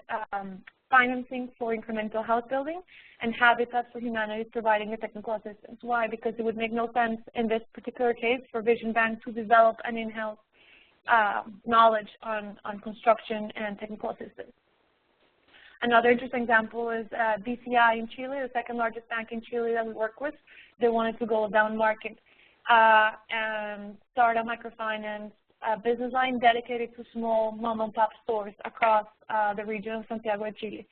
financing for incremental house building, and Habitat for Humanity is providing the technical assistance. Why? Because it would make no sense in this particular case for Vision Bank to develop an in-house knowledge on construction and technical assistance. Another interesting example is BCI in Chile, the 2nd largest bank in Chile that we work with. They wanted to go down market and start a microfinance business line dedicated to small mom-and-pop stores across the region of Santiago de Chile.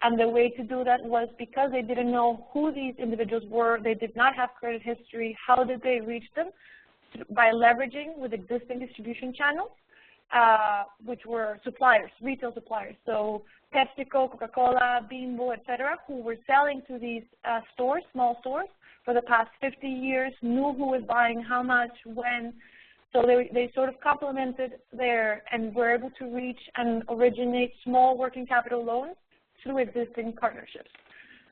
And the way to do that was because they didn't know who these individuals were, they did not have credit history, how did they reach them? By leveraging with existing distribution channels, which were suppliers, retail suppliers. So PepsiCo, Coca-Cola, Bimbo, etc., who were selling to these stores, small stores, for the past 50 years, knew who was buying how much, when. So they sort of complemented and were able to reach and originate small working capital loans through existing partnerships.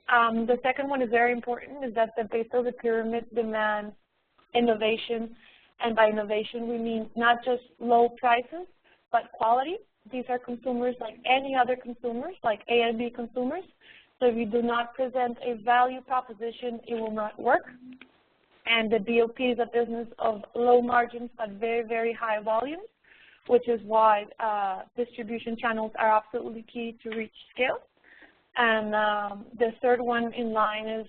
The second one is very important, is that the base of the pyramid demands innovation. And by innovation, we mean not just low prices, but quality. These are consumers like any other consumers, like A and B consumers. So if you do not present a value proposition, it will not work. And the BoP is a business of low margins but very, very high volumes, which is why distribution channels are absolutely key to reach scale. And the third one in line is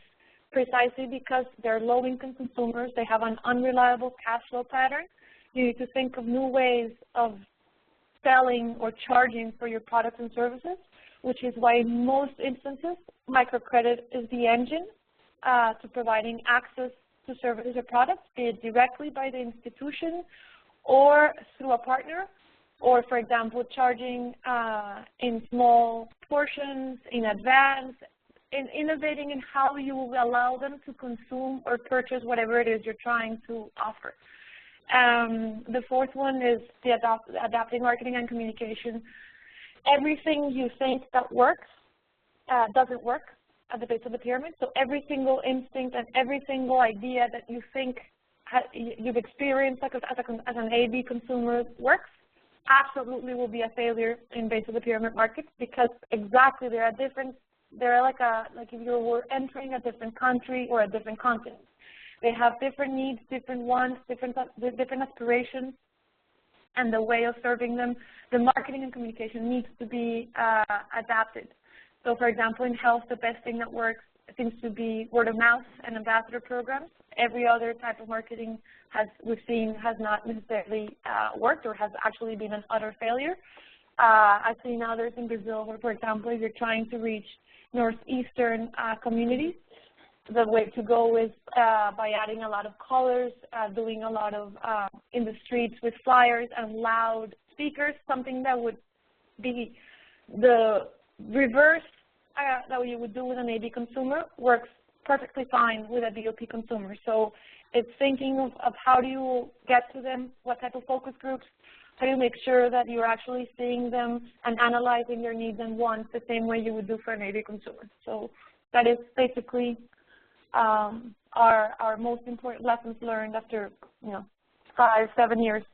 precisely because they're low-income consumers, they have an unreliable cash flow pattern. You need to think of new ways of selling or charging for your products and services, which is why in most instances, microcredit is the engine to providing access to services or products, be it directly by the institution or through a partner, or, for example, charging in small portions, in advance, in innovating in how you will allow them to consume or purchase whatever it is you're trying to offer. The fourth one is the adapting marketing and communication. Everything you think that works doesn't work at the base of the pyramid. So every single instinct and every single idea that you think you've experienced as an AB consumer works absolutely will be a failure in base of the pyramid markets, because exactly they're like if you were entering a different country or a different continent. They have different needs, different wants, different aspirations, and the way of serving them, the marketing and communication needs to be adapted. So, for example, in health, the best thing that works seems to be word of mouth and ambassador programs. Every other type of marketing we've seen has not necessarily worked or has actually been an utter failure. I've seen others in Brazil where, for example, if you're trying to reach northeastern communities, the way to go is by adding a lot of colors, doing a lot of in the streets with flyers and loud speakers, something that would be the reverse that you would do with an AB consumer works perfectly fine with a BoP consumer. So it's thinking of how do you get to them, what type of focus groups, how do you make sure that you're actually seeing them and analyzing their needs and wants the same way you would do for an AB consumer. So that is basically our most important lessons learned after 5-7 years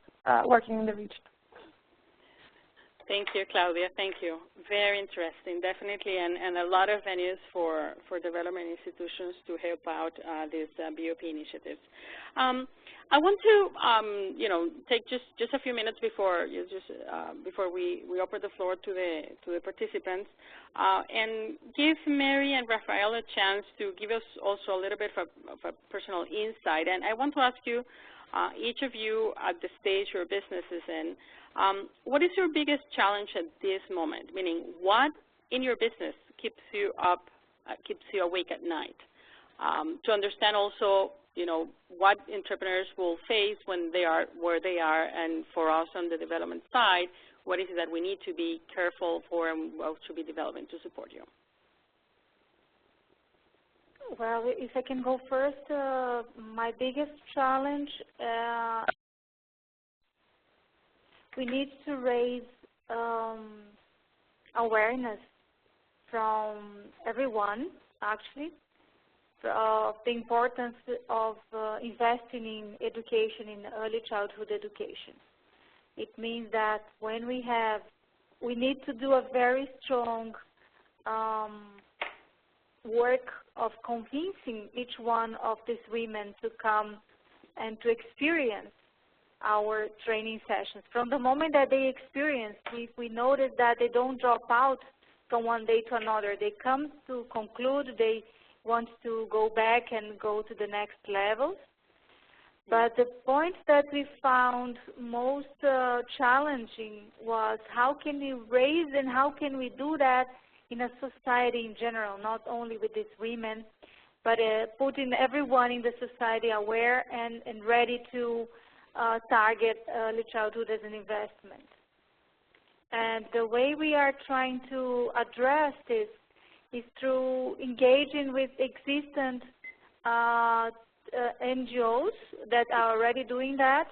working in the region. Thank you, Claudia. Thank you. Very interesting, definitely, and a lot of venues for development institutions to help out these BoP initiatives. I want to, take just a few minutes before before we open the floor to the participants, and give Mary and Rafael a chance to give us also a little bit of a personal insight. And I want to ask you, each of you at the stage your business is in, what is your biggest challenge at this moment? Meaning, what in your business keeps you awake at night? To understand also, what entrepreneurs will face when they are where they are, and for us on the development side, what is it that we need to be careful for and what should be developing to support you? Well, if I can go first, my biggest challenge, we need to raise awareness from everyone, actually, of the importance of investing in education, in early childhood education. It means that when we need to do a very strong work of convincing each one of these women to come and to experience our training sessions. From the moment that they experience, we notice that they don't drop out from one day to another. They come to conclude, they want to go back and go to the next level. But the point that we found most challenging was how can we raise and how can we do that in a society in general, not only with these women, but putting everyone in the society aware and ready to target early childhood as an investment. And the way we are trying to address this is through engaging with existing NGOs that are already doing that,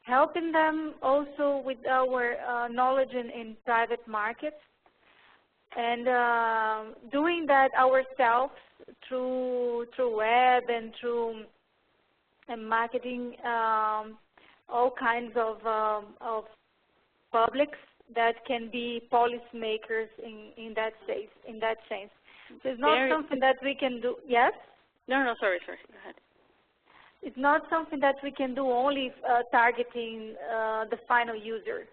helping them also with our knowledge in private markets, and doing that ourselves through web and through marketing, all kinds of publics that can be policymakers in that sense. So it's not something that we can do. Yes? No, sorry. Go ahead. It's not something that we can do only targeting the final user.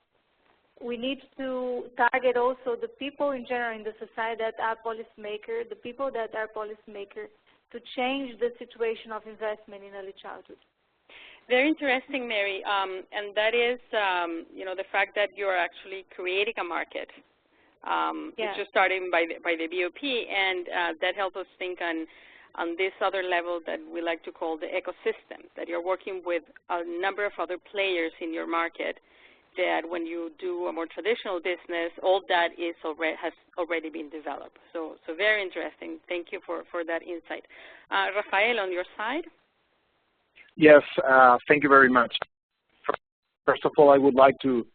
We need to target also the people in general in the society that are policymakers, the people that are policymakers, to change the situation of investment in early childhood. Very interesting, Mary, and that is, you know, the fact that you're actually creating a market. It's just starting by the BoP, and that helps us think on this other level that we like to call the ecosystem, that you're working with a number of other players in your market, that when you do a more traditional business, all that has already been developed. So very interesting. Thank you for that insight. Rafael, on your side? Yes, thank you very much. First of all, I would like to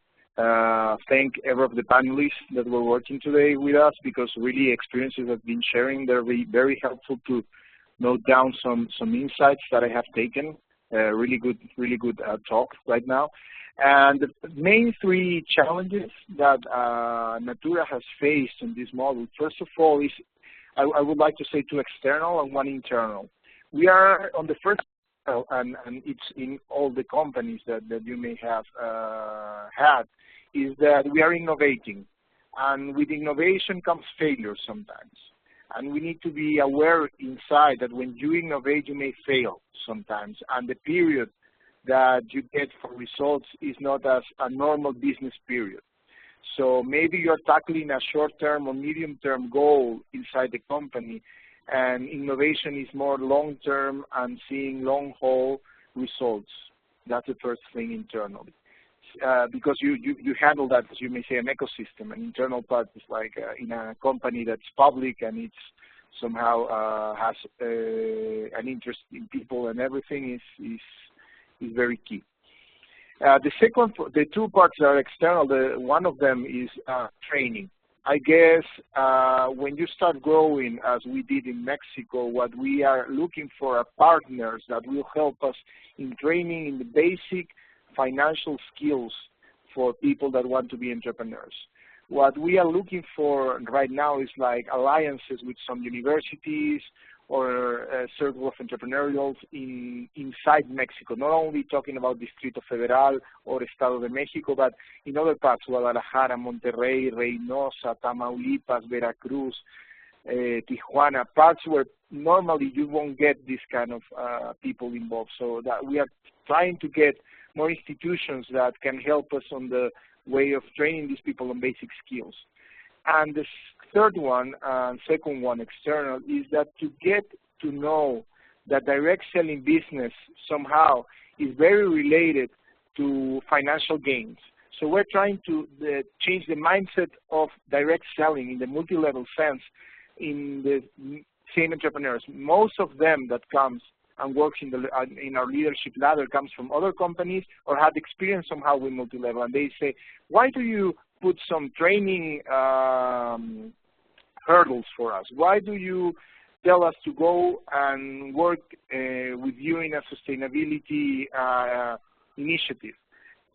thank every of the panelists that were working today with us, because really experiences have been sharing. They're very helpful to note down some insights that I have taken. Really good talk right now. And the main three challenges that Natura has faced in this model, first of all, is I would like to say two external and one internal. We are on the first, and it's in all the companies that you may have had, is that we are innovating. And with innovation comes failure sometimes. And we need to be aware inside that when you innovate, you may fail sometimes. And the period that you get for results is not as a normal business period. So maybe you're tackling a short-term or medium-term goal inside the company, and innovation is more long-term and seeing long-haul results. That's the first thing internally. Because you handle that, as you may say, an ecosystem. An internal part is like in a company that's public and it's somehow has an interest in people and everything is very key. The two parts that are external, one of them is training. I guess when you start growing, as we did in Mexico, what we are looking for are partners that will help us in training in the basic financial skills for people that want to be entrepreneurs. What we are looking for right now is like alliances with some universities or a circle of entrepreneurials inside Mexico, not only talking about Distrito Federal or Estado de Mexico, but in other parts, Guadalajara, Monterrey, Reynosa, Tamaulipas, Veracruz, Tijuana, parts where normally you won't get this kind of people involved. So that we are trying to get more institutions that can help us on the way of training these people on basic skills. And the third one, second one, external, is that to get to know that direct selling business somehow is very related to financial gains. So we're trying to change the mindset of direct selling in the multi-level sense in the same entrepreneurs. Most of them that comes and works in our leadership ladder comes from other companies or had experience somehow with multi-level. And they say, why do you put some training hurdles for us? Why do you tell us to go and work with you in a sustainability initiative?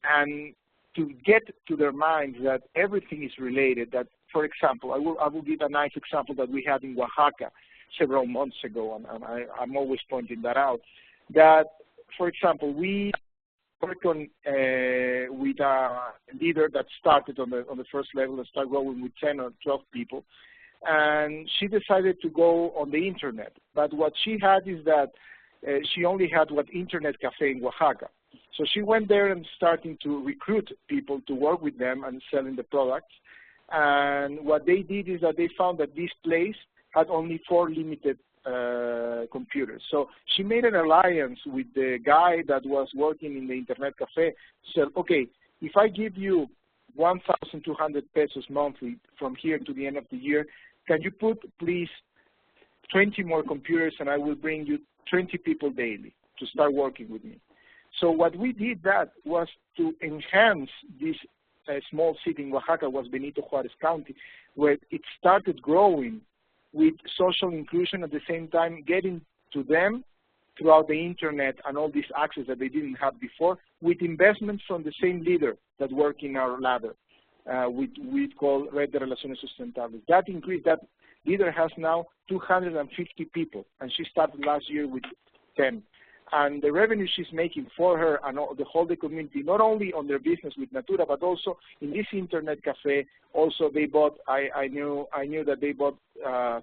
And to get to their minds that everything is related, that, for example, I will give a nice example that we had in Oaxaca several months ago, and I'm always pointing that out, that, for example, we worked on with a leader that started on the first level and started growing with 10 or 12 people, and she decided to go on the internet. But what she had is that she only had internet cafe in Oaxaca. So she went there and starting to recruit people to work with them and selling the products. And what they did is that they found that this place had only 4 limited computers. So she made an alliance with the guy that was working in the internet cafe. Said, okay, if I give you 1,200 pesos monthly from here to the end of the year, can you put, please, 20 more computers and I will bring you 20 people daily to start working with me. So what we did that was to enhance this small city in Oaxaca, was Benito Juarez County, where it started growing with social inclusion at the same time, getting to them throughout the internet and all this access that they didn't have before, with investments from the same leader that worked in our ladder, we call Red de Relaciones Sustentables. That increased, that leader has now 250 people, and she started last year with 10. and the revenue she's making for her and the whole community, not only on their business with Natura, but also in this internet cafe. Also, they bought, I knew that they bought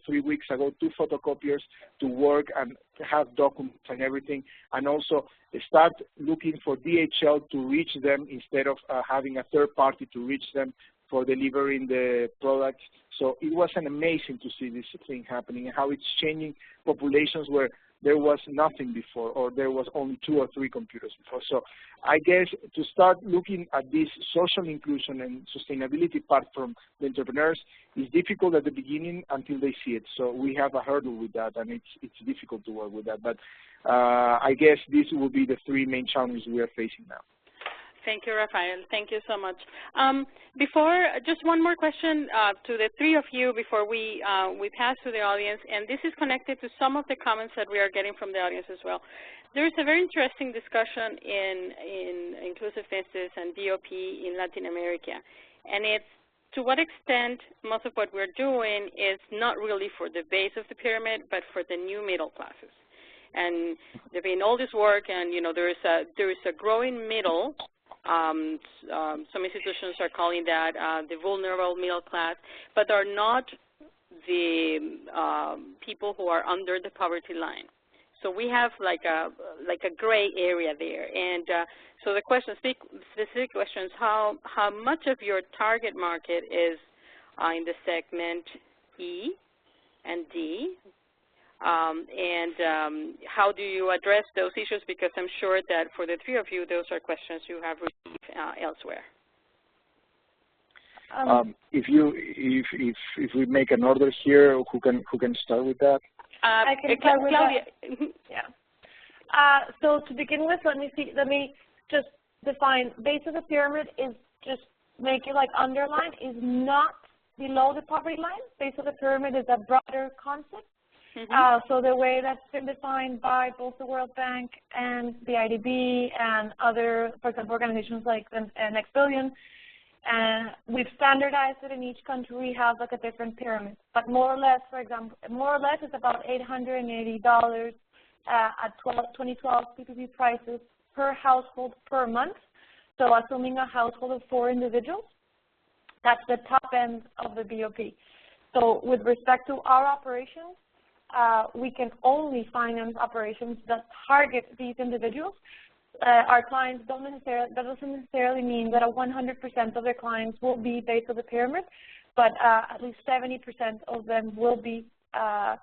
3 weeks ago 2 photocopiers to work and have documents and everything, and also start looking for DHL to reach them instead of having a third party to reach them for delivering the products. So it was amazing to see this thing happening and how it's changing populations where there was nothing before, or there was only 2 or 3 computers before. So I guess to start looking at this social inclusion and sustainability part from the entrepreneurs is difficult at the beginning until they see it. So we have a hurdle with that, and it's difficult to work with that. But I guess these will be the 3 main challenges we are facing now. Thank you, Rafael. Thank you so much. Just one more question to the 3 of you before we pass to the audience, and this is connected to some of the comments that we are getting from the audience as well. There is a very interesting discussion in inclusive business and BoP in Latin America, and it's to what extent most of what we're doing is not really for the base of the pyramid, but for the new middle classes. And there's been all this work, and there is a growing middle. Some institutions are calling that the vulnerable middle class, but are not the people who are under the poverty line. So we have like a gray area there. And so the question, specific questions, how much of your target market is in the segment E and D? How do you address those issues? Because I'm sure that for the 3 of you, those are questions you have received elsewhere. If we make an order here, who can start with that? I can start with Claudia. Yeah. So to begin with, let me just define. Base of the pyramid is just make it like underline is not below the poverty line. Base of the pyramid is a broader concept. So the way that's been defined by both the World Bank and the IDB and other, for example, organizations like NextBillion, we've standardized it in each country. We have like a different pyramid, but more or less, for example, it's about $880 at 2012 PPP prices per household per month. So assuming a household of 4 individuals, that's the top end of the BoP. So with respect to our operations, we can only finance operations that target these individuals. Our clients that doesn't necessarily mean that 100% of their clients will be base of the pyramid, but at least 70% of them will be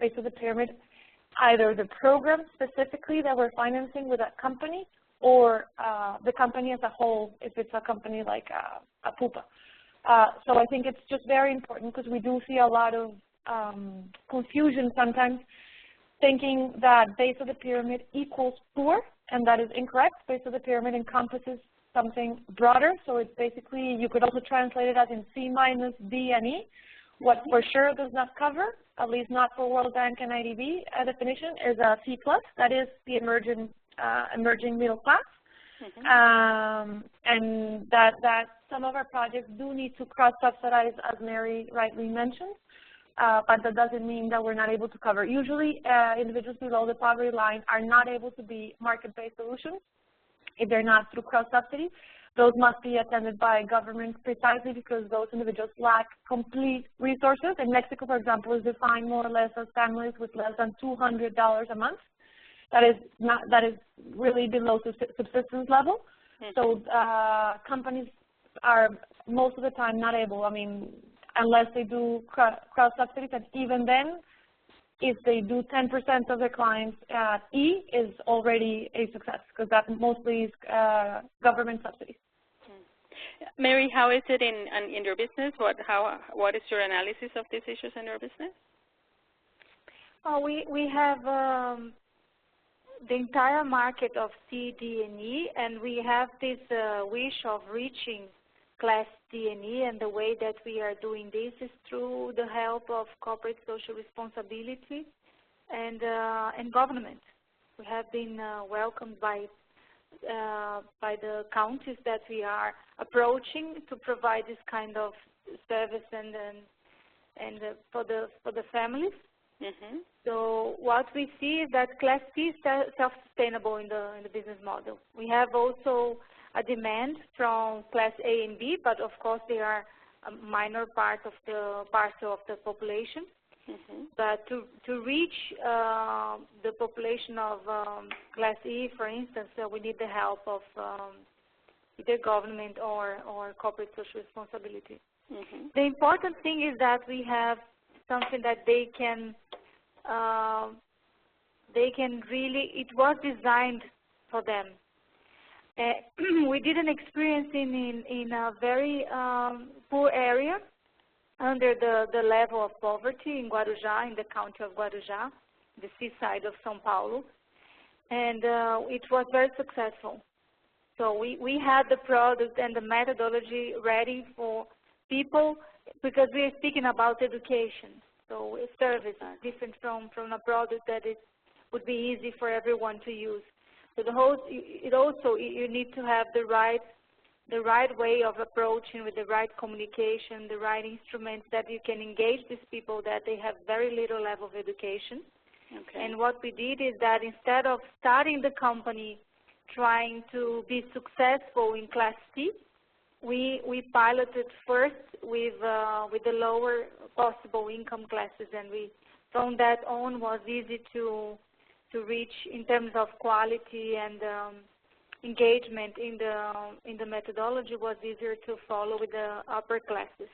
base of the pyramid, either the program specifically that we're financing with that company or the company as a whole, if it's a company like a PUPA. So I think it's just very important because we do see a lot of confusion sometimes, thinking that base of the pyramid equals poor, and that is incorrect. Base of the pyramid encompasses something broader, so it's basically, you could also translate it as in C minus, D, and E. What for sure does not cover, at least not for World Bank and IDB definition, is a C plus, that is the emerging middle class. And that some of our projects do need to cross-subsidize, as Mary rightly mentioned. But that doesn't mean that we're not able to cover. Usually, individuals below the poverty line are not able to be market-based solutions if they're not through cross-subsidy. Those must be attended by governments precisely because those individuals lack complete resources. In Mexico, for example, is defined more or less as families with less than $200 a month. That is really below subsistence level. So companies are most of the time not able, unless they do cross-subsidies, and even then, if they do 10% of their clients at E, is already a success, because that mostly is government subsidies. Mary, how is it in your business? What is your analysis of these issues in your business? We have the entire market of C, D, and E, and we have this wish of reaching Class D and E, and the way that we are doing this is through the help of corporate social responsibility and government. We have been welcomed by the counties that we are approaching to provide this kind of service and for the families. So what we see is that Class C is self-sustainable in the business model. We have also a demand from Class A and B, but of course they are a minor part of the parcel of the population. But to reach the population of Class E, for instance, we need the help of either government or corporate social responsibility. The important thing is that we have something that they can really, it was designed for them. We did an experience in a very poor area under the level of poverty in Guarujá, in the county of Guarujá, the seaside of São Paulo, and it was very successful. So we had the product and the methodology ready for people because we are speaking about education. So a service is different from a product that it would be easy for everyone to use. So you need to have the right way of approaching with the right communication, the right instruments that you can engage these people that they have very little level of education. And what we did is that instead of starting the company trying to be successful in Class C, we piloted first with the lower possible income classes, and we found that on was easy to reach in terms of quality and engagement in the methodology was easier to follow with the upper classes.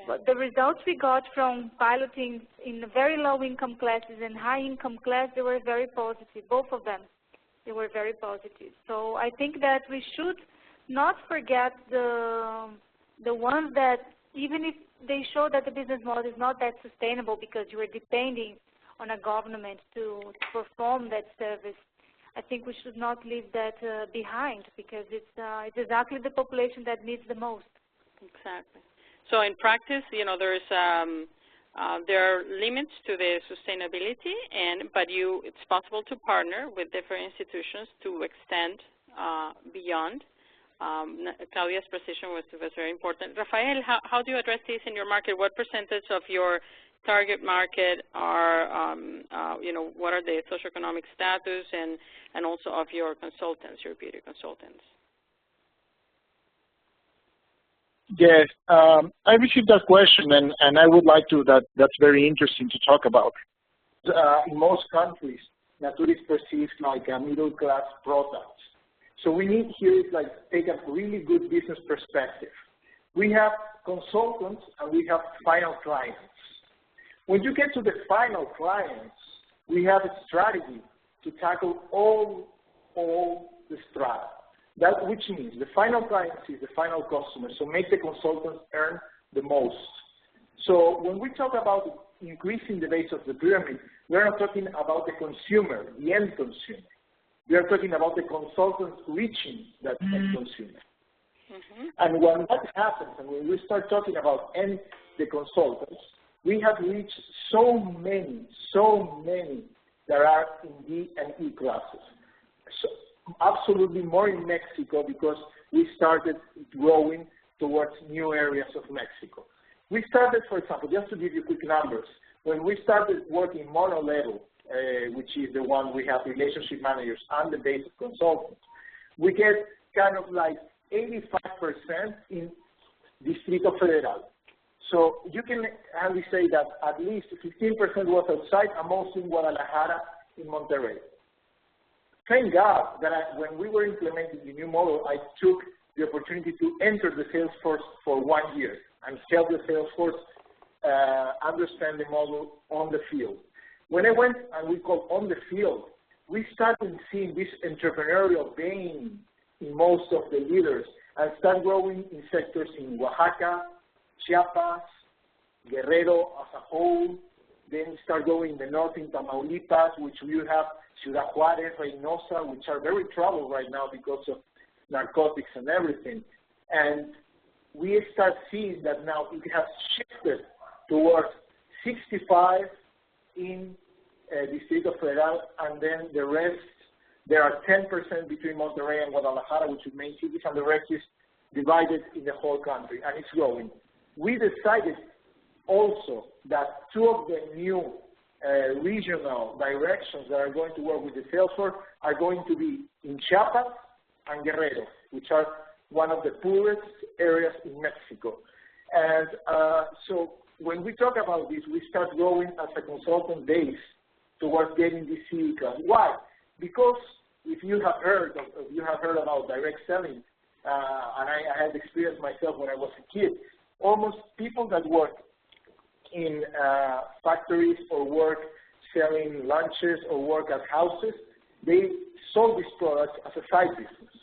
But the results we got from piloting in the very low income classes and high income class, they were very positive, both of them. They were very positive. So I think that we should not forget the ones that, even if they show that the business model is not that sustainable because you are depending on a government to perform that service, I think we should not leave that behind because it's exactly the population that needs the most. Exactly. So in practice, there are limits to the sustainability, but it's possible to partner with different institutions to extend beyond. Claudia's precision was very important. Rafael, how do you address this in your market? What percentage of your target market are, what are the socioeconomic status and also of your consultants, your beauty consultants? Yes, I received that question, and I would like to, that's very interesting to talk about. In most countries, Natura is perceived like a middle-class product. So we need here is like take a really good business perspective. We have consultants and we have final clients. When you get to the final clients, we have a strategy to tackle all the strata. That which means the final client is the final customer, so make the consultants earn the most. So when we talk about increasing the base of the pyramid, we're not talking about the consumer, the end consumer. We are talking about the consultants reaching that end consumer. And when that happens, and when we start talking about the consultants, we have reached so many that are in D and E classes. So absolutely more in Mexico because we started growing towards new areas of Mexico. We started, for example, just to give you quick numbers, when we started working mono level, which is the one we have relationship managers and the basic consultants, we get kind of like 85% in Distrito Federal. So you can only say that at least 15% was outside, and most in Guadalajara, in Monterrey. Thank God that when we were implementing the new model, I took the opportunity to enter the sales force for 1 year and help the sales force understand the model on the field. When I went and we called on the field, we started seeing this entrepreneurial vein in most of the leaders and start growing in sectors in Oaxaca, Chiapas, Guerrero as a whole, then start going in the north in Tamaulipas, which we have Ciudad Juárez, Reynosa, which are very troubled right now because of narcotics and everything. And we start seeing that now it has shifted towards 65 in Distrito Federal, and then the rest, there are 10% between Monterrey and Guadalajara, which is main cities, and the rest is divided in the whole country, and it's growing. We decided also that 2 of the new regional directions that are going to work with the sales force are going to be in Chiapas and Guerrero, which are one of the poorest areas in Mexico. And so when we talk about this, we start growing as a consultant base towards getting this CE class. Why? Because if you have heard about direct selling, and I had experienced myself when I was a kid, almost people that work in factories or work selling lunches or work at houses, they sold these products as a side business.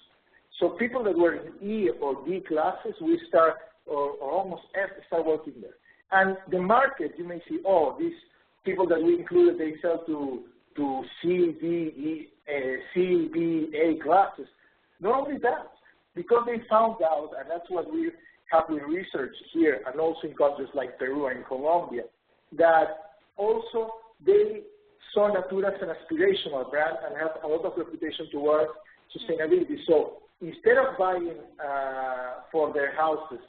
So people that were in E or D classes, we start, or almost F, start working there. And the market, you may see, oh, these people that we included, they sell to C, D, B, A classes. Not only that, because they found out, and that's what we have with research here, and also in countries like Peru and Colombia, that also they saw Natura as an aspirational brand and have a lot of reputation towards sustainability. So instead of buying for their houses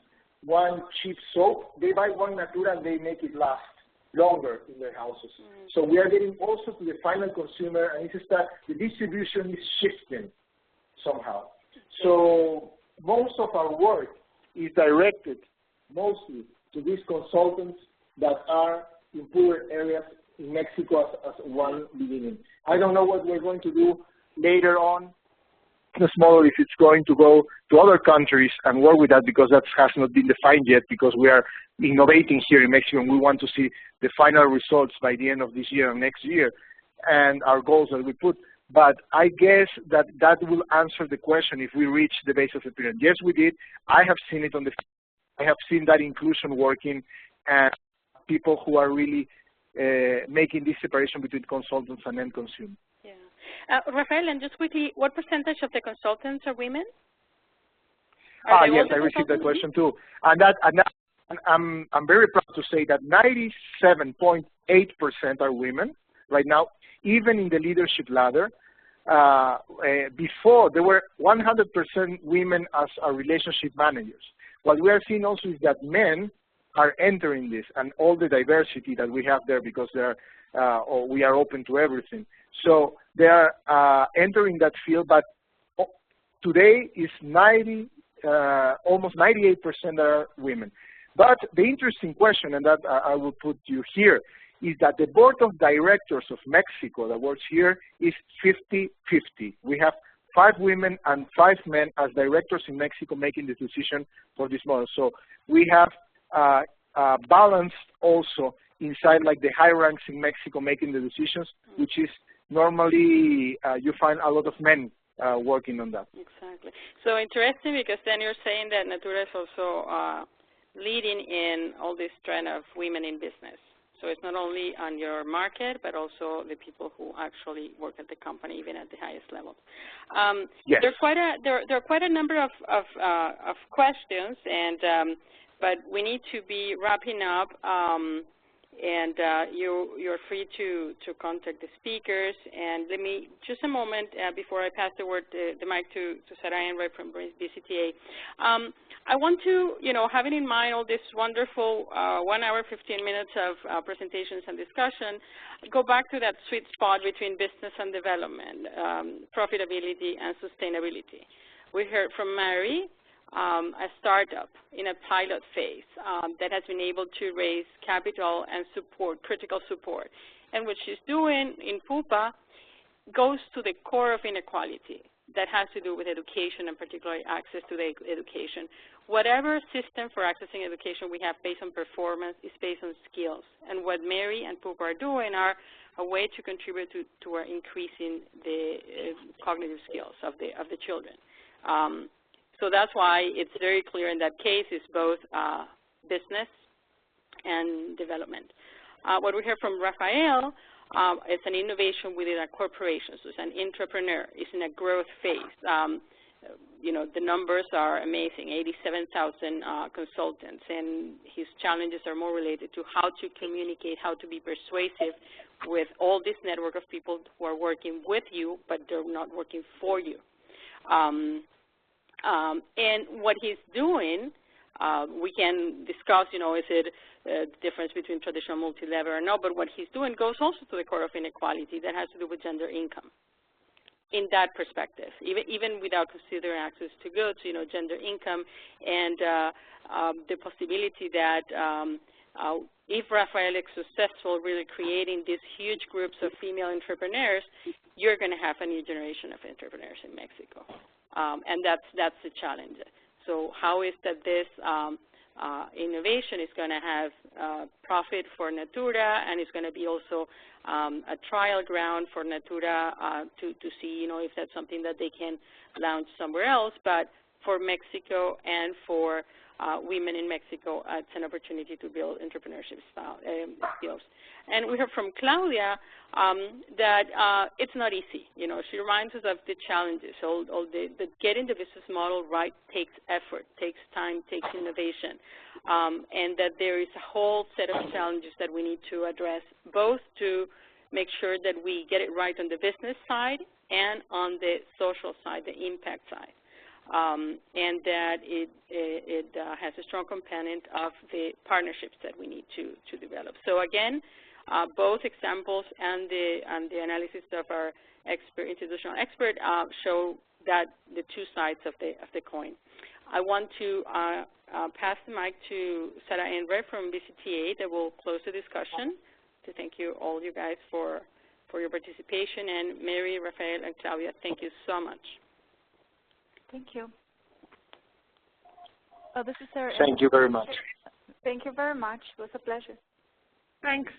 one cheap soap, they buy one Natura and they make it last longer in their houses. So we are getting also to the final consumer, and it's just that the distribution is shifting somehow. So most of our work is directed mostly to these consultants that are in poorer areas in Mexico as one beginning. I don't know what we're going to do later on. Business model, if it's going to go to other countries and work with that, because that has not been defined yet, because we are innovating here in Mexico and we want to see the final results by the end of this year and next year and our goals that we put. But I guess that will answer the question if we reach the base of the pyramid. Yes, we did. I have seen it I have seen that inclusion working, and people who are really making this separation between consultants and end consumer. Yeah. Rafael, and just quickly, what percentage of the consultants are women? Yes, I received that question too. And I'm very proud to say that 97.8% are women right now, even in the leadership ladder. Before, there were 100% women as our relationship managers. What we are seeing also is that men are entering this, and all the diversity that we have there, because we are open to everything. So they are entering that field, but today is almost 98% are women. But the interesting question, and that I will put you here, is that the board of directors of Mexico that works here is 50-50. We have 5 women and 5 men as directors in Mexico making the decision for this model. So we have balanced also inside like the high ranks in Mexico making the decisions, which is normally you find a lot of men working on that. Exactly. So interesting, because then you're saying that Natura is also leading in all this trend of women in business. So it's not only on your market, but also the people who actually work at the company, even at the highest level. Yes. There are quite a number of questions, and but we need to be wrapping up. And you're free to contact the speakers. And let me, just a moment before I pass the mic to Sarayan right from BCtA. I want to, having in mind all this wonderful 1 hour, 15 minutes of presentations and discussion, go back to that sweet spot between business and development, profitability and sustainability. We heard from Mary, a startup in a pilot phase that has been able to raise capital and support, critical support. And what she's doing in PUPA goes to the core of inequality that has to do with education, and particularly access to the education. Whatever system for accessing education we have based on performance is based on skills. And what Mary and PUPA are doing are a way to contribute to our increasing the cognitive skills of the children. So that's why it's very clear in that case is both business and development. What we hear from Rafael is an innovation within a corporation. So it's an entrepreneur. It's in a growth phase. The numbers are amazing, 87,000 consultants, and his challenges are more related to how to communicate, how to be persuasive with all this network of people who are working with you, but they're not working for you. And what he's doing We can discuss, is it the difference between traditional multi-level or not, but what he's doing goes also to the core of inequality that has to do with gender income. In that perspective, even without considering access to goods, gender income and the possibility that if Rafael is successful really creating these huge groups of female entrepreneurs, you're going to have a new generation of entrepreneurs in Mexico. And that's the challenge. So how is that this innovation is going to have profit for Natura, and it's going to be also a trial ground for Natura to see, if that's something that they can launch somewhere else. But for Mexico and for women in Mexico, it's an opportunity to build entrepreneurship skills. And we heard from Claudia that it's not easy. She reminds us of the challenges. So getting the business model right takes effort, takes time, takes innovation, and that there is a whole set of challenges that we need to address, both to make sure that we get it right on the business side and on the social side, the impact side. And that it has a strong component of the partnerships that we need to develop. So again, both examples and the analysis of our institutional expert show that the two sides of the coin. I want to pass the mic to Sarah Enver from BCtA that will close the discussion. To thank you all you guys for your participation, and Mary, Rafael, and Claudia, thank you so much. Thank you. This is Sarah. Thank you very much. Thank you very much. It was a pleasure. Thanks.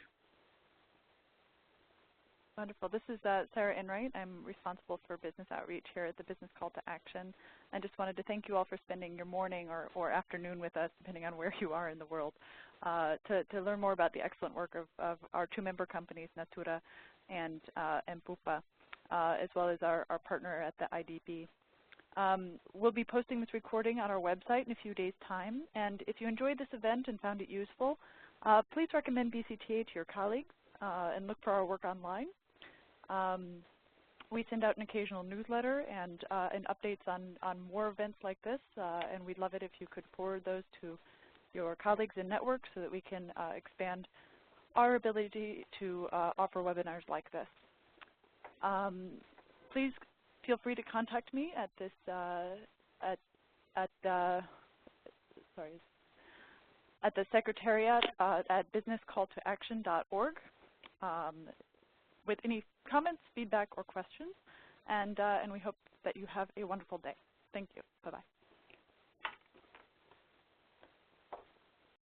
Wonderful. This is Sarah Enright. I'm responsible for business outreach here at the Business Call to Action. I just wanted to thank you all for spending your morning or afternoon with us, depending on where you are in the world, to learn more about the excellent work of our two member companies, Natura and PUPA, as well as our partner at the IDB. We'll be posting this recording on our website in a few days' time. And if you enjoyed this event and found it useful, please recommend BCtA to your colleagues and look for our work online. We send out an occasional newsletter and updates on more events like this, and we'd love it if you could forward those to your colleagues in networks so that we can expand our ability to offer webinars like this. Please feel free to contact me at this at the secretariat at businesscalltoaction.org with any comments, feedback, or questions, and we hope that you have a wonderful day. Thank you. Bye-bye.